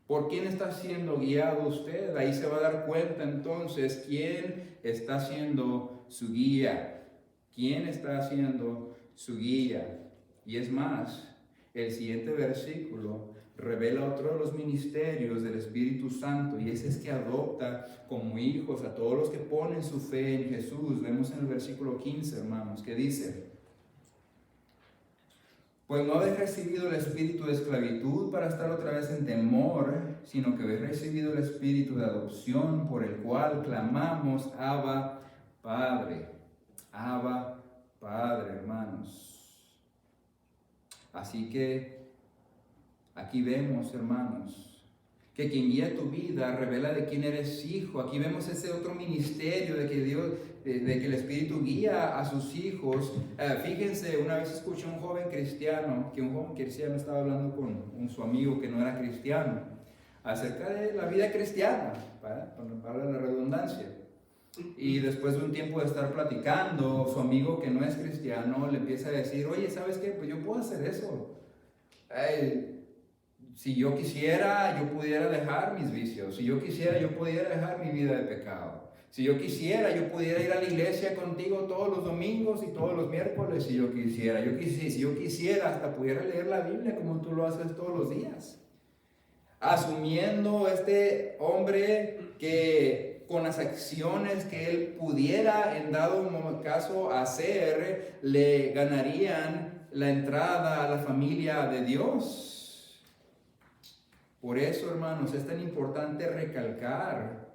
¿Por quién está siendo guiado usted? Ahí se va a dar cuenta entonces quién está siendo su guía. ¿Quién está siendo su guía? Y es más, el siguiente versículo revela otro de los ministerios del Espíritu Santo, y ese es que adopta como hijos a todos los que ponen su fe en Jesús. Vemos en el versículo 15, hermanos, que dice: pues no habéis recibido el espíritu de esclavitud para estar otra vez en temor, sino que habéis recibido el espíritu de adopción, por el cual clamamos, Abba, Padre. Abba, Padre, hermanos. Así que aquí vemos, hermanos, que quien guía tu vida revela de quién eres hijo. Aquí vemos ese otro ministerio de que Dios, de que el Espíritu guía a sus hijos. Fíjense, una vez escuché a un joven cristiano estaba hablando con su amigo que no era cristiano, acerca de la vida cristiana, para la redundancia. Y después de un tiempo de estar platicando, su amigo que no es cristiano le empieza a decir: oye, ¿sabes qué? Pues yo puedo hacer eso. Si yo quisiera, yo pudiera dejar mis vicios. Si yo quisiera, yo pudiera dejar mi vida de pecado. Si yo quisiera, yo pudiera ir a la iglesia contigo todos los domingos y todos los miércoles. Si yo quisiera, si yo quisiera, hasta pudiera leer la Biblia como tú lo haces todos los días. Asumiendo este hombre que con las acciones que él pudiera en dado caso hacer, le ganarían la entrada a la familia de Dios. Por eso, hermanos, es tan importante recalcar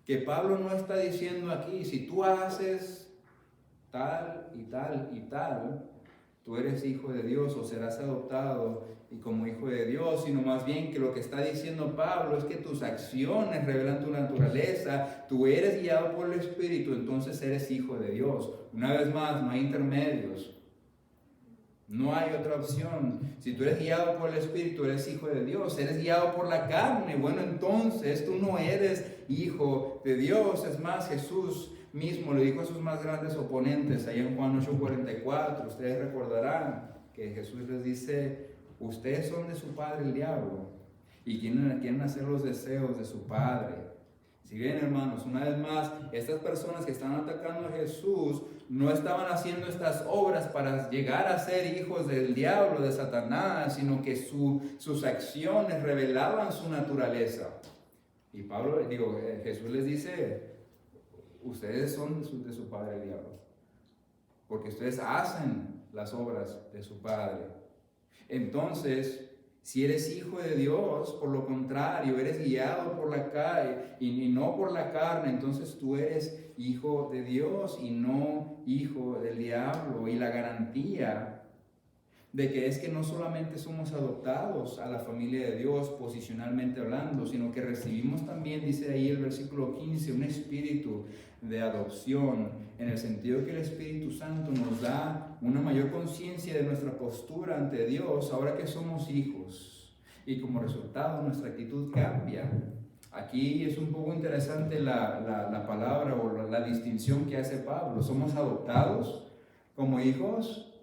que Pablo no está diciendo aquí: si tú haces tal y tal y tal, tú eres hijo de Dios o serás adoptado y como hijo de Dios, sino más bien que lo que está diciendo Pablo es que tus acciones revelan tu naturaleza, tú eres guiado por el Espíritu, entonces eres hijo de Dios. Una vez más, no hay intermedios. No hay otra opción. Si tú eres guiado por el Espíritu, eres hijo de Dios. Eres guiado por la carne, bueno, entonces tú no eres hijo de Dios. Es más, Jesús mismo le dijo a sus más grandes oponentes, ahí en Juan 8:44, ustedes recordarán que Jesús les dice: ustedes son de su padre el diablo y quieren hacer los deseos de su padre. Si bien, hermanos, una vez más, estas personas que están atacando a Jesús no estaban haciendo estas obras para llegar a ser hijos del diablo, de Satanás, sino que sus acciones revelaban su naturaleza. Y Jesús les dice: ustedes son de su padre el diablo, porque ustedes hacen las obras de su padre. Entonces, si eres hijo de Dios, por lo contrario, eres guiado por la carne y no por la carne, entonces tú eres hijo de Dios y no hijo del diablo. Y la garantía de que es que no solamente somos adoptados a la familia de Dios posicionalmente hablando, sino que recibimos también, dice ahí el versículo 15, un espíritu de adopción, en el sentido que el Espíritu Santo nos da una mayor conciencia de nuestra postura ante Dios ahora que somos hijos, y como resultado nuestra actitud cambia. Aquí es un poco interesante la palabra o la distinción que hace Pablo. Somos adoptados como hijos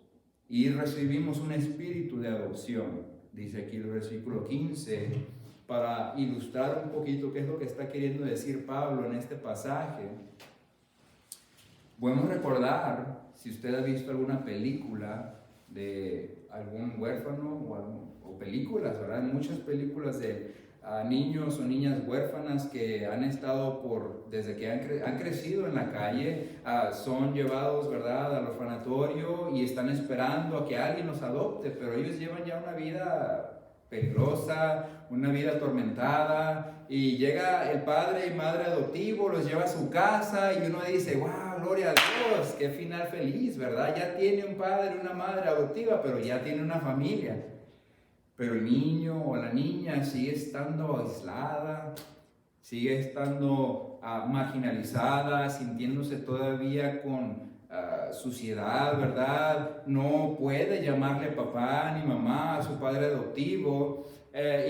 y recibimos un espíritu de adopción, dice aquí el versículo 15, para ilustrar un poquito qué es lo que está queriendo decir Pablo en este pasaje. Podemos recordar, si usted ha visto alguna película de algún huérfano o películas, ¿verdad? Hay muchas películas de niños o niñas huérfanas que han estado desde que han crecido en la calle, son llevados, ¿verdad?, al orfanatorio y están esperando a que alguien los adopte, pero ellos llevan ya una vida peligrosa, una vida atormentada, y llega el padre y madre adoptivo, los lleva a su casa y uno dice: wow, gloria a Dios, qué final feliz, ¿verdad? Ya tiene un padre y una madre adoptiva, pero ya tiene una familia. Pero el niño o la niña sigue estando aislada, sigue estando marginalizada, sintiéndose todavía con suciedad, ¿verdad? No puede llamarle papá ni mamá a su padre adoptivo,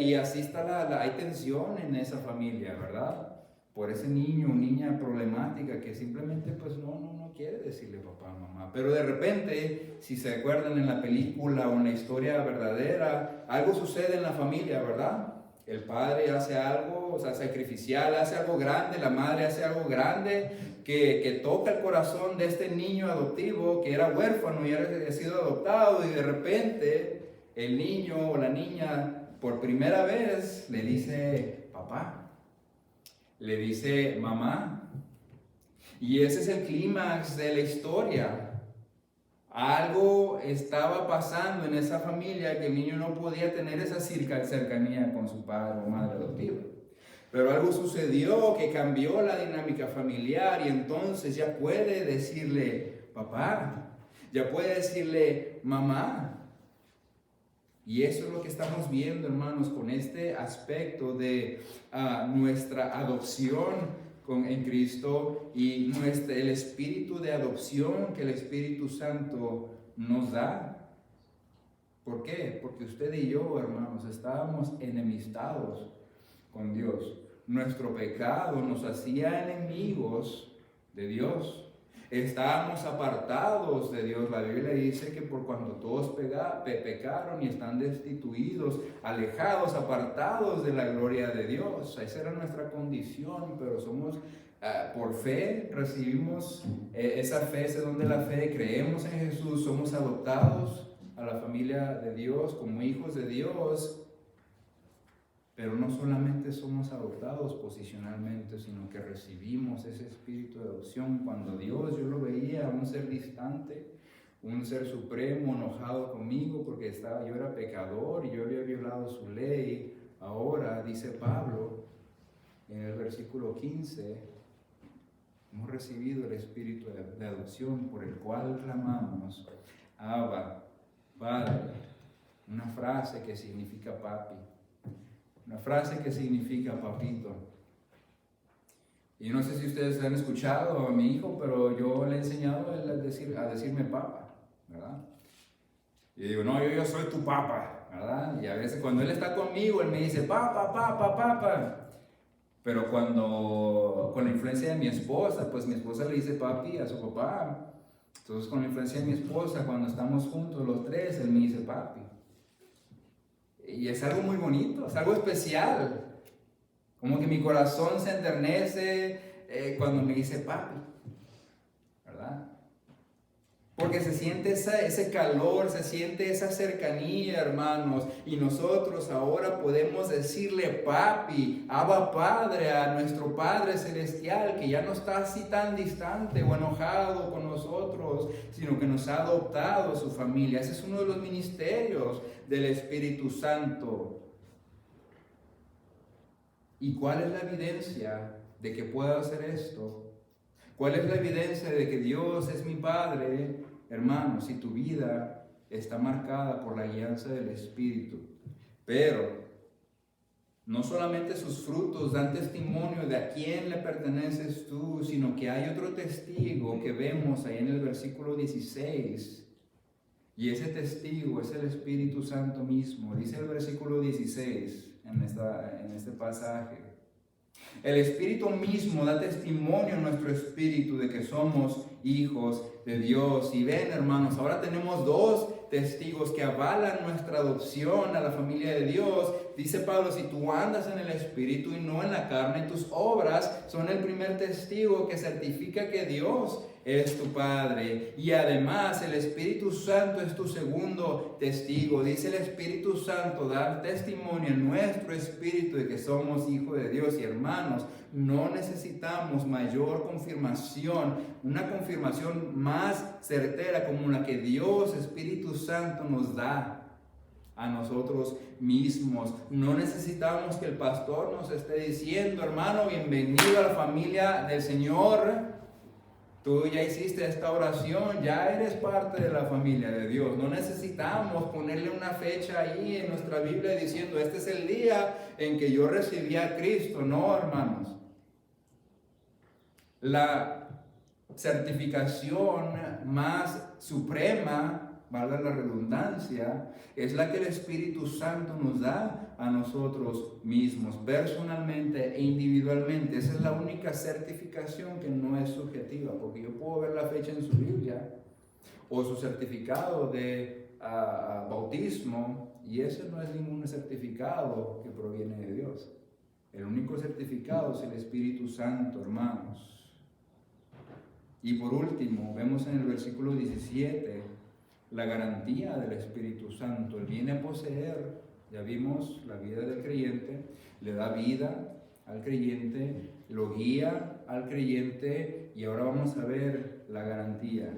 y así está hay tensión en esa familia, ¿verdad? Por ese niño o niña problemática que simplemente pues no quiere decirle papá, mamá. Pero de repente, si se acuerdan en la película o en la historia verdadera, algo sucede en la familia, ¿verdad? El padre hace algo, o sea, sacrificial, hace algo grande, la madre hace algo grande, que toca el corazón de este niño adoptivo que era huérfano y había sido adoptado, y de repente el niño o la niña por primera vez le dice papá, le dice mamá. Y ese es el clímax de la historia. Algo estaba pasando en esa familia que el niño no podía tener esa cercanía con su padre o madre adoptiva. Pero algo sucedió que cambió la dinámica familiar, y entonces ya puede decirle papá, ya puede decirle mamá. Y eso es lo que estamos viendo, hermanos, con este aspecto de nuestra adopción en Cristo y el espíritu de adopción que el Espíritu Santo nos da. ¿Por qué? Porque usted y yo, hermanos, estábamos enemistados con Dios. Nuestro pecado nos hacía enemigos de Dios. Estábamos apartados de Dios. La Biblia dice que por cuando todos pecaron y están destituidos, alejados, apartados de la gloria de Dios. Esa era nuestra condición, pero somos, por fe, recibimos esa fe, ese don de la fe, creemos en Jesús, somos adoptados a la familia de Dios como hijos de Dios. Pero no solamente somos adoptados posicionalmente, sino que recibimos ese espíritu de adopción. Cuando Dios, yo lo veía, un ser distante, un ser supremo, enojado conmigo porque yo era pecador y yo había violado su ley. Ahora, dice Pablo en el versículo 15, hemos recibido el espíritu de adopción por el cual clamamos, Abba, Padre. Una frase que significa papi. Una frase que significa papito. Y no sé si ustedes han escuchado a mi hijo, pero yo le he enseñado a decirme papa, ¿verdad? Y digo, no, yo soy tu papa, ¿verdad? Y a veces cuando él está conmigo, él me dice, papa, papa, papa. Pero cuando, con la influencia de mi esposa, pues mi esposa le dice papi a su papá. Entonces con la influencia de mi esposa, cuando estamos juntos los tres, él me dice papi. Y es algo muy bonito, es algo especial. Como que mi corazón se enternece cuando me dice papi, ¿verdad? Porque se siente ese calor, se siente esa cercanía, hermanos. Y nosotros ahora podemos decirle papi, Abba Padre, a nuestro Padre Celestial, que ya no está así tan distante o enojado con nosotros, sino que nos ha adoptado a su familia. Ese es uno de los ministerios del Espíritu Santo. ¿Y cuál es la evidencia de que pueda hacer esto? ¿Cuál es la evidencia de que Dios es mi Padre? Hermanos, si tu vida está marcada por la guianza del Espíritu, pero no solamente sus frutos dan testimonio de a quién le perteneces tú, sino que hay otro testigo que vemos ahí en el versículo 16, y ese testigo es el Espíritu Santo mismo. Dice el versículo 16 en este pasaje: el Espíritu mismo da testimonio en nuestro espíritu de que somos hijos de Dios. Y ven, hermanos, ahora tenemos dos testigos que avalan nuestra adopción a la familia de Dios. Dice Pablo, si tú andas en el Espíritu y no en la carne, tus obras son el primer testigo que certifica que Dios es tu Padre. Y además el Espíritu Santo es tu segundo testigo. Dice el Espíritu Santo, dar testimonio en nuestro espíritu de que somos hijos de Dios. Y hermanos, no necesitamos mayor confirmación, una confirmación más certera como la que Dios, Espíritu Santo, nos da a nosotros mismos. No necesitamos que el pastor nos esté diciendo, hermano, bienvenido a la familia del Señor. Tú ya hiciste esta oración, ya eres parte de la familia de Dios. No necesitamos ponerle una fecha ahí en nuestra Biblia diciendo, este es el día en que yo recibí a Cristo. No, hermanos. La certificación más suprema, valga la redundancia, es la que el Espíritu Santo nos da a nosotros mismos, personalmente e individualmente. Esa es la única certificación que no es subjetiva, porque yo puedo ver la fecha en su Biblia o su certificado de bautismo, y ese no es ningún certificado que proviene de Dios. El único certificado es el Espíritu Santo, hermanos. Y por último, vemos en el versículo 17 la garantía del Espíritu Santo. Él viene a poseer, ya vimos, la vida del creyente, le da vida al creyente, lo guía al creyente, y ahora vamos a ver la garantía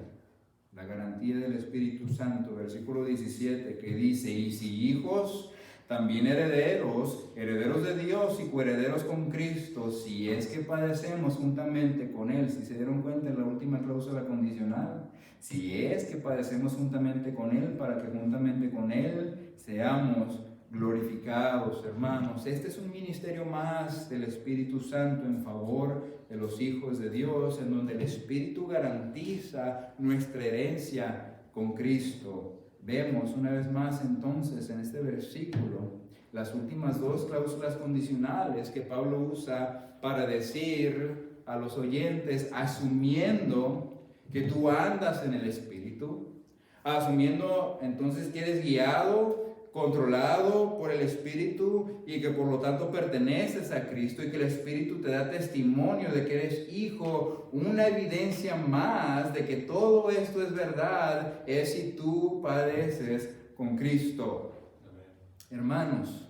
del Espíritu Santo, versículo 17, que dice: y si hijos, también herederos de Dios y coherederos con Cristo, si es que padecemos juntamente con Él. Si se dieron cuenta en la última cláusula condicional, si es que padecemos juntamente con Él, para que juntamente con Él seamos glorificados, hermanos. Este es un ministerio más del Espíritu Santo en favor de los hijos de Dios, en donde el Espíritu garantiza nuestra herencia con Cristo. Vemos una vez más entonces en este versículo las últimas dos cláusulas condicionales que Pablo usa para decir a los oyentes, asumiendo que tú andas en el Espíritu, asumiendo entonces que eres guiado, controlado por el Espíritu, y que por lo tanto perteneces a Cristo, y que el Espíritu te da testimonio de que eres hijo. Una evidencia más de que todo esto es verdad es si tú padeces con Cristo. Hermanos,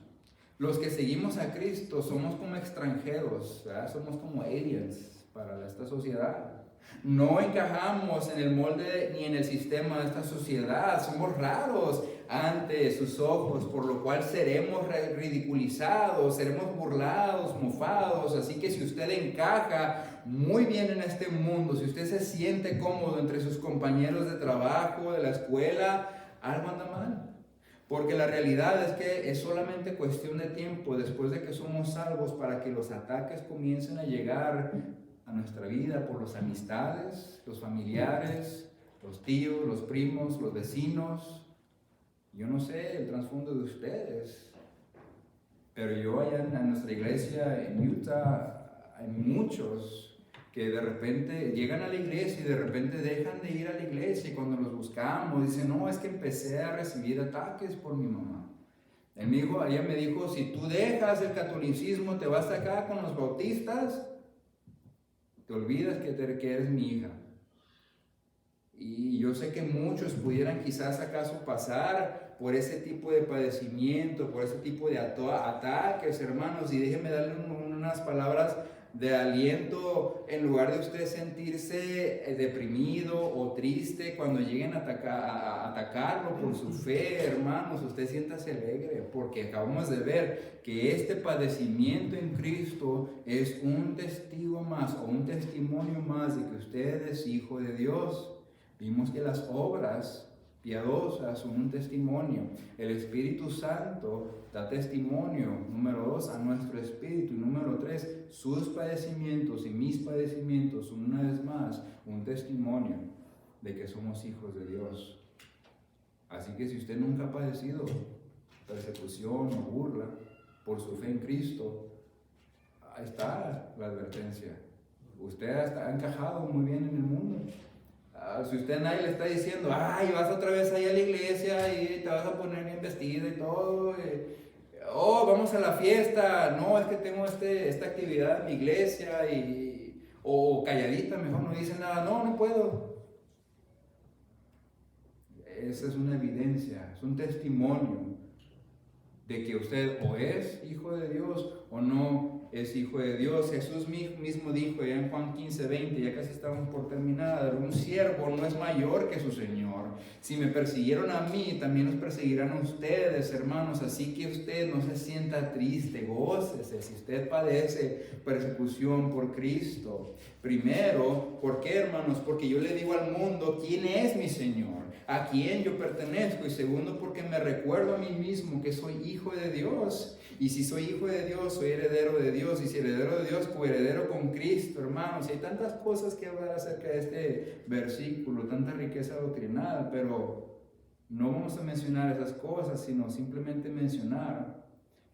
los que seguimos a Cristo somos como extranjeros, ¿verdad? Somos como aliens para esta sociedad. No encajamos en el molde ni en el sistema de esta sociedad. Somos raros ante sus ojos, por lo cual seremos ridiculizados, seremos burlados, mofados. Así que si usted encaja muy bien en este mundo, si usted se siente cómodo entre sus compañeros de trabajo, de la escuela, algo anda mal. Porque la realidad es que es solamente cuestión de tiempo después de que somos salvos para que los ataques comiencen a llegar a nuestra vida por las amistades, los familiares, los tíos, los primos, los vecinos. Yo no sé el trasfondo de ustedes, pero yo allá en nuestra iglesia en Utah hay muchos que de repente llegan a la iglesia y de repente dejan de ir a la iglesia, y cuando los buscamos dicen: no, es que empecé a recibir ataques por mi mamá. Ella me dijo: si tú dejas el catolicismo, te vas acá con los bautistas, te olvidas que eres mi hija. Y yo sé que muchos pudieran quizás acaso pasar por ese tipo de padecimiento, por ese tipo de ataques, hermanos, y déjenme darle unas palabras de aliento. En lugar de usted sentirse deprimido o triste cuando lleguen a atacarlo por su fe, hermanos, usted siéntase alegre, porque acabamos de ver que este padecimiento en Cristo es un testigo más, o un testimonio más de que usted es hijo de Dios. Vimos que las obras piadosas son un testimonio. El Espíritu Santo da testimonio, número 2, a nuestro espíritu. Y número 3, sus padecimientos y mis padecimientos son una vez más un testimonio de que somos hijos de Dios. Así que si usted nunca ha padecido persecución o burla por su fe en Cristo, ahí está la advertencia. Usted ha encajado muy bien en el mundo. Si usted nadie le está diciendo: ay, vas otra vez ahí a la iglesia y te vas a poner bien vestido y todo, oh, vamos a la fiesta, no, es que tengo esta actividad en mi iglesia, o calladita, mejor no dice nada, no puedo. Esa es una evidencia, es un testimonio de que usted o es hijo de Dios o no es hijo de Dios. Jesús mismo dijo ya en Juan 15:20, ya casi estamos por terminar: un siervo no es mayor que su Señor. Si me persiguieron a mí, también los perseguirán a ustedes, hermanos. Así que usted no se sienta triste, gócese si usted padece persecución por Cristo. Primero, ¿por qué, hermanos? Porque yo le digo al mundo quién es mi Señor, a quién yo pertenezco. Y segundo, porque me recuerdo a mí mismo que soy hijo de Dios. Y si soy hijo de Dios, soy heredero de Dios, y si heredero de Dios, coheredero con Cristo, hermanos. Y hay tantas cosas que hablar acerca de este versículo, tanta riqueza doctrinal, pero no vamos a mencionar esas cosas, sino simplemente mencionar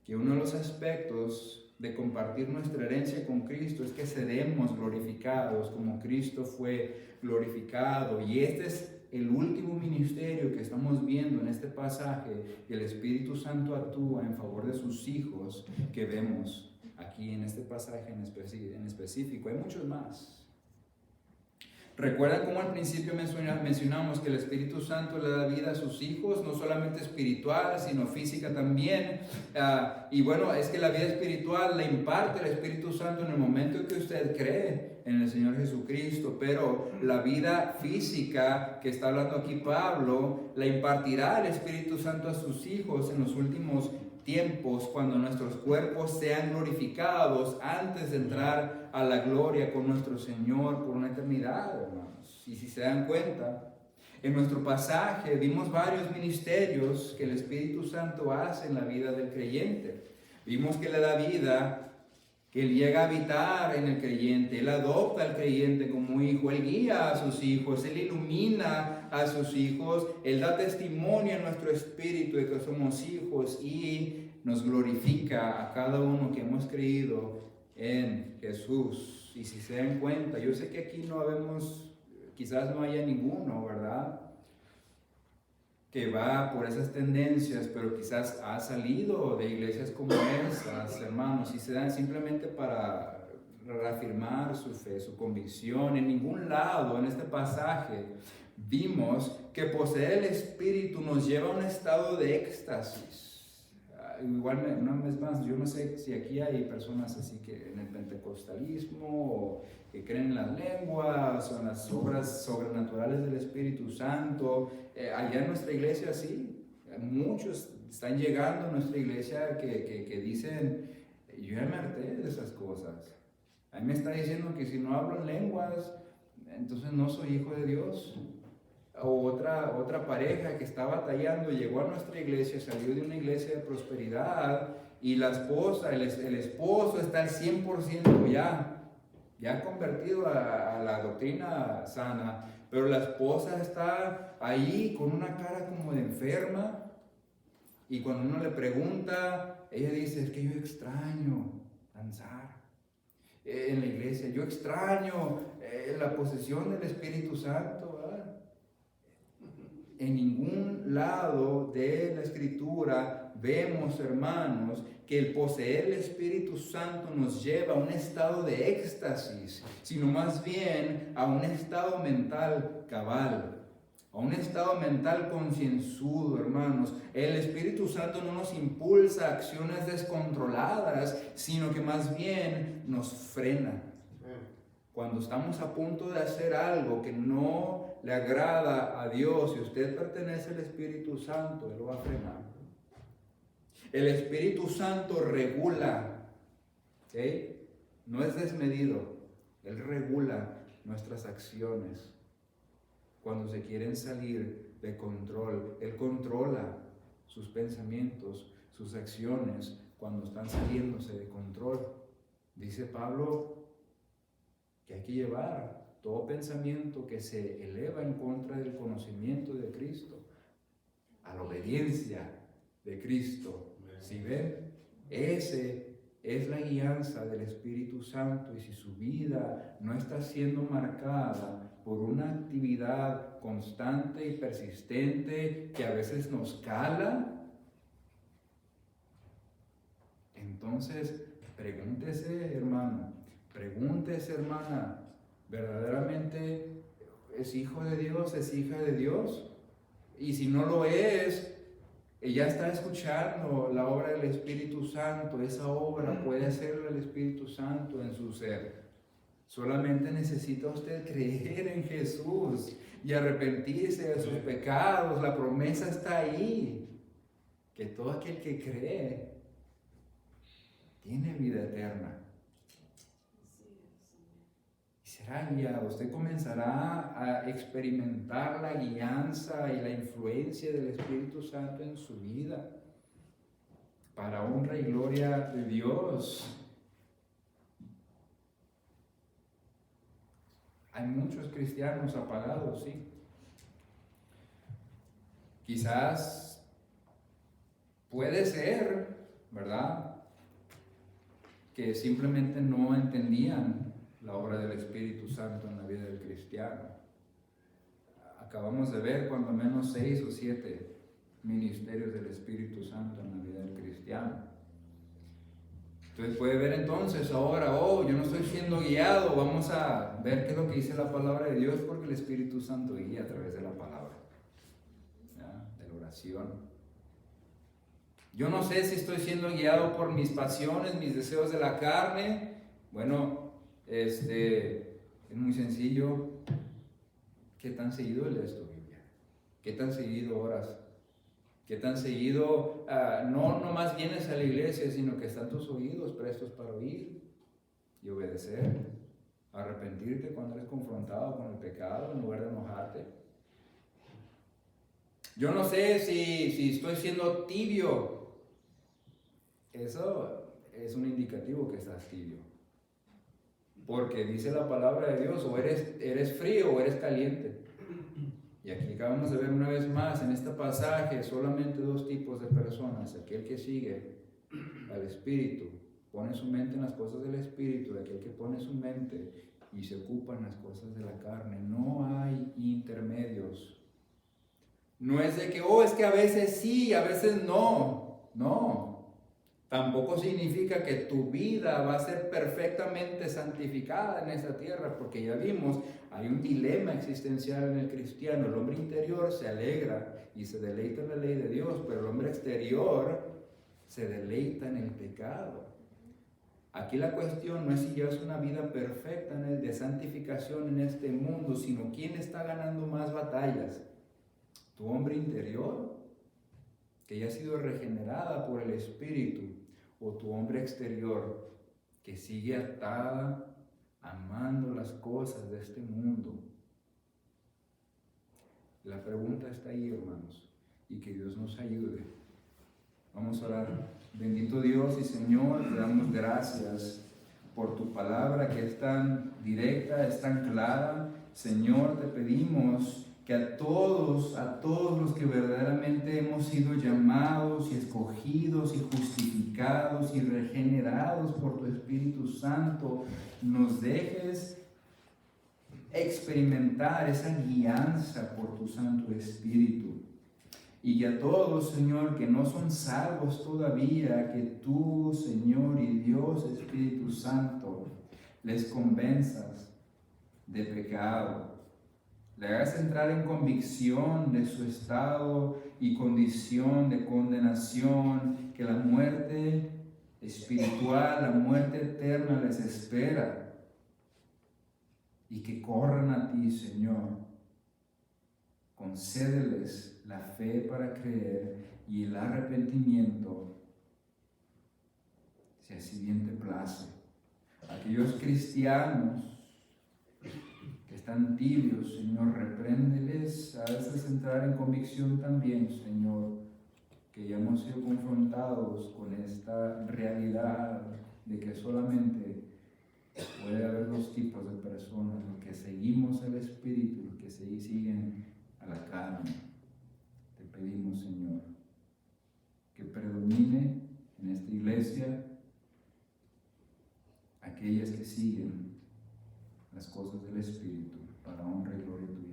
que uno de los aspectos de compartir nuestra herencia con Cristo es que seremos glorificados como Cristo fue glorificado. Y este es el último ministerio que estamos viendo en este pasaje, y el Espíritu Santo actúa en favor de sus hijos, que vemos aquí en este pasaje en específico. Hay muchos más. ¿Recuerdan cómo al principio mencionamos que el Espíritu Santo le da vida a sus hijos? No solamente espiritual, sino física también. Y bueno, es que la vida espiritual la imparte el Espíritu Santo en el momento en que usted cree en el Señor Jesucristo. Pero la vida física que está hablando aquí Pablo, la impartirá el Espíritu Santo a sus hijos en los últimos tiempos, cuando nuestros cuerpos sean glorificados antes de entrar a la gloria con nuestro Señor por una eternidad, hermanos. Y si se dan cuenta, en nuestro pasaje vimos varios ministerios que el Espíritu Santo hace en la vida del creyente. Vimos que le da vida, que Él llega a habitar en el creyente, Él adopta al creyente como hijo, Él guía a sus hijos, Él ilumina a sus hijos, Él da testimonio a nuestro espíritu de que somos hijos y nos glorifica a cada uno que hemos creído en Jesús. Y si se dan cuenta, yo sé que aquí no habemos, quizás no haya ninguno, ¿verdad?, que va por esas tendencias, pero quizás ha salido de iglesias como esas, hermanos, y se dan simplemente para reafirmar su fe, su convicción. En ningún lado en este pasaje vimos que poseer el Espíritu nos lleva a un estado de éxtasis. Igual, una vez más, yo no sé si aquí hay personas así que en el pentecostalismo o que creen en las lenguas o en las obras sobrenaturales del Espíritu Santo. Allá en nuestra iglesia sí, muchos están llegando a nuestra iglesia que dicen, yo ya me harté de esas cosas. A mí me está diciendo que si no hablo en lenguas, entonces no soy hijo de Dios. O otra pareja que está batallando, llegó a nuestra iglesia, salió de una iglesia de prosperidad, y la esposa, el esposo está al 100% ya convertido a la doctrina sana, pero la esposa está ahí con una cara como de enferma, y cuando uno le pregunta, ella dice, es que yo extraño danzar en la iglesia, yo extraño la posesión del Espíritu Santo, ¿verdad? En ningún lado de la Escritura vemos, hermanos, que el poseer el Espíritu Santo nos lleva a un estado de éxtasis, sino más bien a un estado mental cabal, a un estado mental concienzudo, hermanos. El Espíritu Santo no nos impulsa a acciones descontroladas, sino que más bien nos frena. Cuando estamos a punto de hacer algo que no le agrada a Dios, si usted pertenece al Espíritu Santo, Él lo va a frenar. El Espíritu Santo regula, ¿okay? No es desmedido, Él regula nuestras acciones. Cuando se quieren salir de control, Él controla sus pensamientos, sus acciones, cuando están saliéndose de control. Dice Pablo que hay que llevar todo pensamiento que se eleva en contra del conocimiento de Cristo a la obediencia de Cristo. ¿Sí ven? Ese es la guianza del Espíritu Santo, y si su vida no está siendo marcada por una actividad constante y persistente que a veces nos cala, entonces pregúntese, hermano, pregúntese, hermana, ¿verdaderamente es hijo de Dios, es hija de Dios? Y si no lo es, ella está escuchando la obra del Espíritu Santo. Esa obra puede hacerlo el Espíritu Santo en su ser. Solamente necesita usted creer en Jesús y arrepentirse de sus pecados. La promesa está ahí, que todo aquel que cree tiene vida eterna. Y será guiado. Usted comenzará a experimentar la guianza y la influencia del Espíritu Santo en su vida, para honra y gloria de Dios. Hay muchos cristianos apagados, sí. Quizás puede ser, ¿verdad?, que simplemente no entendían la obra del Espíritu Santo en la vida del cristiano. Acabamos de ver cuando menos 6 o 7 ministerios del Espíritu Santo en la vida del cristiano. Entonces puede ver entonces ahora, yo no estoy siendo guiado, vamos a ver qué es lo que dice la palabra de Dios, porque el Espíritu Santo guía a través de la palabra, ¿ya?, de la oración. Yo no sé si estoy siendo guiado por mis pasiones, mis deseos de la carne. Bueno, es muy sencillo. ¿Qué tan seguido lees tu Biblia? ¿Qué tan seguido oras? ¿Qué tan seguido no nomás vienes a la iglesia, sino que están tus oídos prestos para oír y obedecer? Arrepentirte cuando eres confrontado con el pecado en lugar de enojarte. Yo no sé si estoy siendo tibio. Eso es un indicativo que estás tibio. Porque dice la palabra de Dios, o eres frío o eres caliente. Y aquí acabamos de ver una vez más en este pasaje solamente 2 tipos de personas: aquel que sigue al Espíritu, pone su mente en las cosas del Espíritu, aquel que pone su mente y se ocupa en las cosas de la carne. No hay intermedios. No es de que, es que a veces sí, a veces no. No. Tampoco significa que tu vida va a ser perfectamente santificada en esta tierra, porque ya vimos, hay un dilema existencial en el cristiano. El hombre interior se alegra y se deleita en la ley de Dios, pero el hombre exterior se deleita en el pecado. Aquí la cuestión no es si llevas una vida perfecta de santificación en este mundo, sino quién está ganando más batallas. Tu hombre interior, que ya ha sido regenerada por el Espíritu, o tu hombre exterior, que sigue atada, amando las cosas de este mundo. La pregunta está ahí, hermanos, y que Dios nos ayude. Vamos a orar. Bendito Dios y Señor, te damos gracias por tu palabra que es tan directa, es tan clara. Señor, te pedimos que a todos los que verdaderamente hemos sido llamados y escogidos y justificados y regenerados por tu Espíritu Santo, nos dejes experimentar esa guianza por tu Santo Espíritu. Y que a todos, Señor, que no son salvos todavía, que tú, Señor y Dios Espíritu Santo, les convenzas de pecado, le hagas entrar en convicción de su estado y condición de condenación, que la muerte espiritual, la muerte eterna les espera, y que corran a ti, Señor. Concédeles la fe para creer y el arrepentimiento, si así bien te place. Aquellos cristianos que están tibios, Señor, repréndeles, hazles entrar en convicción también, Señor, que ya hemos sido confrontados con esta realidad de que solamente puede haber 2 tipos de personas: los que seguimos al Espíritu y los que siguen a la carne. Te pedimos, Señor, que predomine en esta iglesia aquellas que siguen las cosas del Espíritu, para honra y gloria de tu